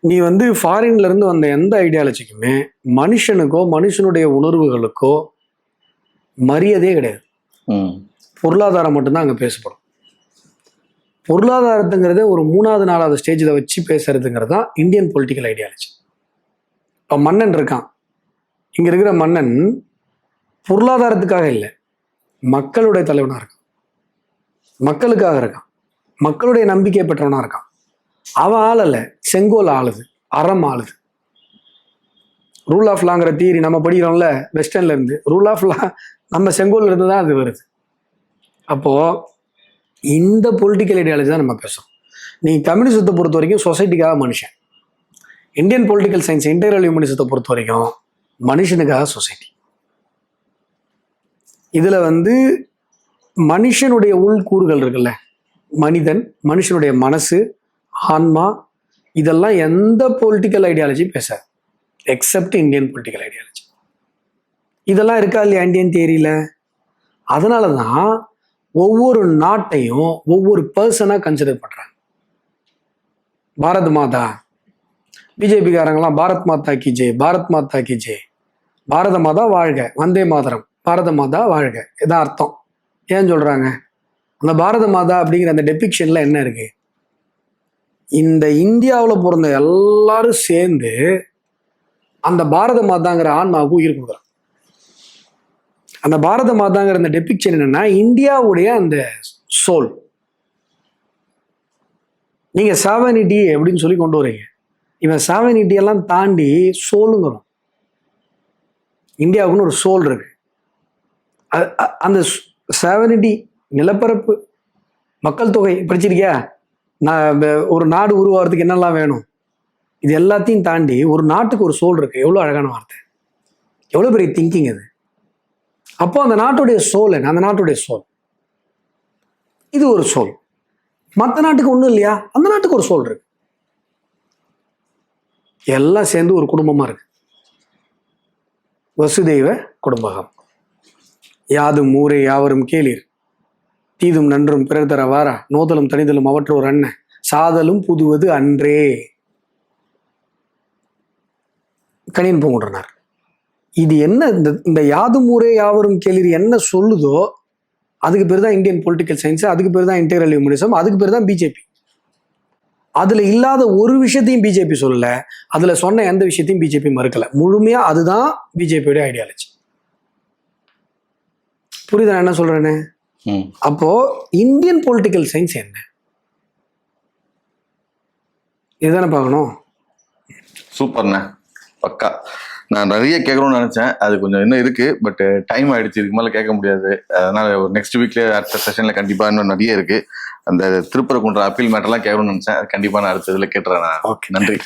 [SPEAKER 2] நீ வந்து ஃபாரின்ல இருந்து வந்த எந்த ஐடியாலஜிக்குமே மனுஷனுக்கோ மனுஷனுடைய உணர்வுகளுக்கோ மரியாதையே கிடையாது. பொருளாதாரம் மட்டும்தான் அங்க பேசப்படும். பொருளாதாரத்துங்கிறத ஒரு 3வது 4வது ஸ்டேஜில் வச்சு பேசுறதுங்கிறது தான் இந்தியன் பொலிட்டிக்கல் ஐடியாலஜி. இப்போ மன்னன் இருக்கான், இங்க இருக்கிற மன்னன் பொருளாதாரத்துக்காக இல்லை, மக்களுடைய தலைவனா இருக்கான், மக்களுக்காக இருக்கான், மக்களுடைய நம்பிக்கையை பெற்றவனா இருக்கான். அவன் ஆளல, செங்கோல் ஆளுது, அறம் ஆளுது. ரூல் ஆஃப் லாங்கிற தியரி நம்ம படிக்கிறோம்ல வெஸ்டர்ன்ல இருந்து, ரூல் ஆஃப் லா நம்ம செங்கோல்ல இருந்து தான் அது வருது. அப்போ இந்த பொலிட்டிக்கல் ஐடியாலஜி தான் நம்ம பேசுறோம். நீ கம்யூனிசத்தை பொறுத்த வரைக்கும் சொசைட்டிக்காக மனுஷன், இந்தியன் பொலிட்டிக்கல் சயின்ஸ் இன்டெகிரல் ஹியூமனிசத்தை பொறுத்த வரைக்கும் மனுஷனுக்காக சொசைட்டி. இதுல வந்து மனுஷனுடைய உள்கூறுகள் இருக்குல்ல, மனிதன், மனுஷனுடைய மனசு, ஆன்மா, இதெல்லாம் எந்த பொலிட்டிக்கல் ஐடியாலஜி பேசாது எக்ஸப்ட் இந்தியன் பொலிட்டிக்கல் ஐடியாலஜி. இதெல்லாம் இருக்கா இல்லையா இந்தியன் தியரியில? அதனால தான் ஒவ்வொரு நாட்டையும் ஒவ்வொரு பர்சனா கன்சிடர் பண்றாங்க. பாரத் மாதா, பிஜேபிக்காரங்களாம் பாரத் மாதா கி ஜெய், பாரத் மாதா கி ஜெய், பாரத மாதா வாழ்க, வந்தே மாதரம், பாரத மாதா வாழ்க, இதான் அர்த்தம். ஏன் சொல்றாங்க? அந்த பாரத மாதா அப்படிங்கிற அந்த டெபிக்ஷன்ல என்ன இருக்கு? இந்த இந்தியாவில் பிறந்த எல்லாரும் சேர்ந்து அந்த பாரத மாதாங்கிற ஆன்மாவுக்கு உயிர் கொடுக்குறாங்க. அந்த பாரத மாதாங்கிற அந்த டெபிக்ஷன் என்னன்னா இந்தியாவுடைய அந்த சோல். நீங்க சாவனிட்டி அப்படின்னு சொல்லி கொண்டு வரீங்க. இவன் சாவனிட்டி எல்லாம் தாண்டி சோலுங்கிறோம். இந்தியாவுக்குன்னு ஒரு சோல் இருக்கு. அந்த சாவனிட்டி, நிலப்பரப்பு, மக்கள் தொகை படிச்சிருக்கியா? நான் ஒரு நாடு உருவாகிறதுக்கு என்னெல்லாம் வேணும், இது எல்லாத்தையும் தாண்டி ஒரு நாட்டுக்கு ஒரு சோல் இருக்கு. எவ்வளோ அழகான வார்த்தை, எவ்வளோ பெரிய திங்கிங் அது. அப்போ அந்த நாட்டுடைய சோல் என்ன? அந்த நாட்டுடைய சோல் இது ஒரு சோல். மற்ற நாட்டுக்கு ஒன்றும் இல்லையா? அந்த நாட்டுக்கு ஒரு சோல் இருக்கு. எல்லாம் சேர்ந்து ஒரு குடும்பமா இருக்கு. வசுதெய்வ குடும்பகம். யாதும் ஊரே யாவரும் கேளீர், தீதும் நன்றும் பிறர் தர வாரா, நோதலும் தனிதலும் அவற்றோர் அண்ணன், சாதலும் புதுவது அன்றே. கணியன் பூங்குன்றனார். இது என்ன? இந்த யாதும் ஊரே யாவரும் கேளீர் என்ன சொல்லுதோ அதுக்கு பேர் தான் இந்தியன் பொலிட்டிக்கல் சயின்ஸ், அதுக்கு பேர் தான் இன்டெகிரல் ஹியூமனிசம், அதுக்கு பேர் தான் பிஜேபி. அதுல இல்லாத ஒரு விஷயத்தையும் பிஜேபி சொல்லல, அதுல சொன்ன எந்த விஷயத்தையும் பிஜேபி மறுக்கல. முழுமையா அதுதான் பிஜேபியோட ஐடியாலஜி. புரியுதா என்ன சொல்றேன்னு? அப்போ இந்தியன் பொலிட்டிக்கல் சயின்ஸ் என்ன? இதுதானே பார்க்கணும்.
[SPEAKER 1] சூப்பர்ண்ணே, பக்கா. நான் நிறைய கேட்கணும்னு நினைச்சேன், அது கொஞ்சம் இன்னும் இருக்கு, பட் டைம் ஆயிடுச்சு, இதுக்கு மேலே கேட்க முடியாது. அதனால ஒரு நெக்ஸ்ட் வீக்ல அடுத்த செஷன்ல கண்டிப்பா இன்னும் நிறைய இருக்கு. அந்த திருப்பரங்குன்ற அப்பீல் மேட்டர்லாம் கேட்கணும்னு நினைச்சேன், அது கண்டிப்பா நான் அடுத்த இதுல கேட்டுறேன். நன்றி.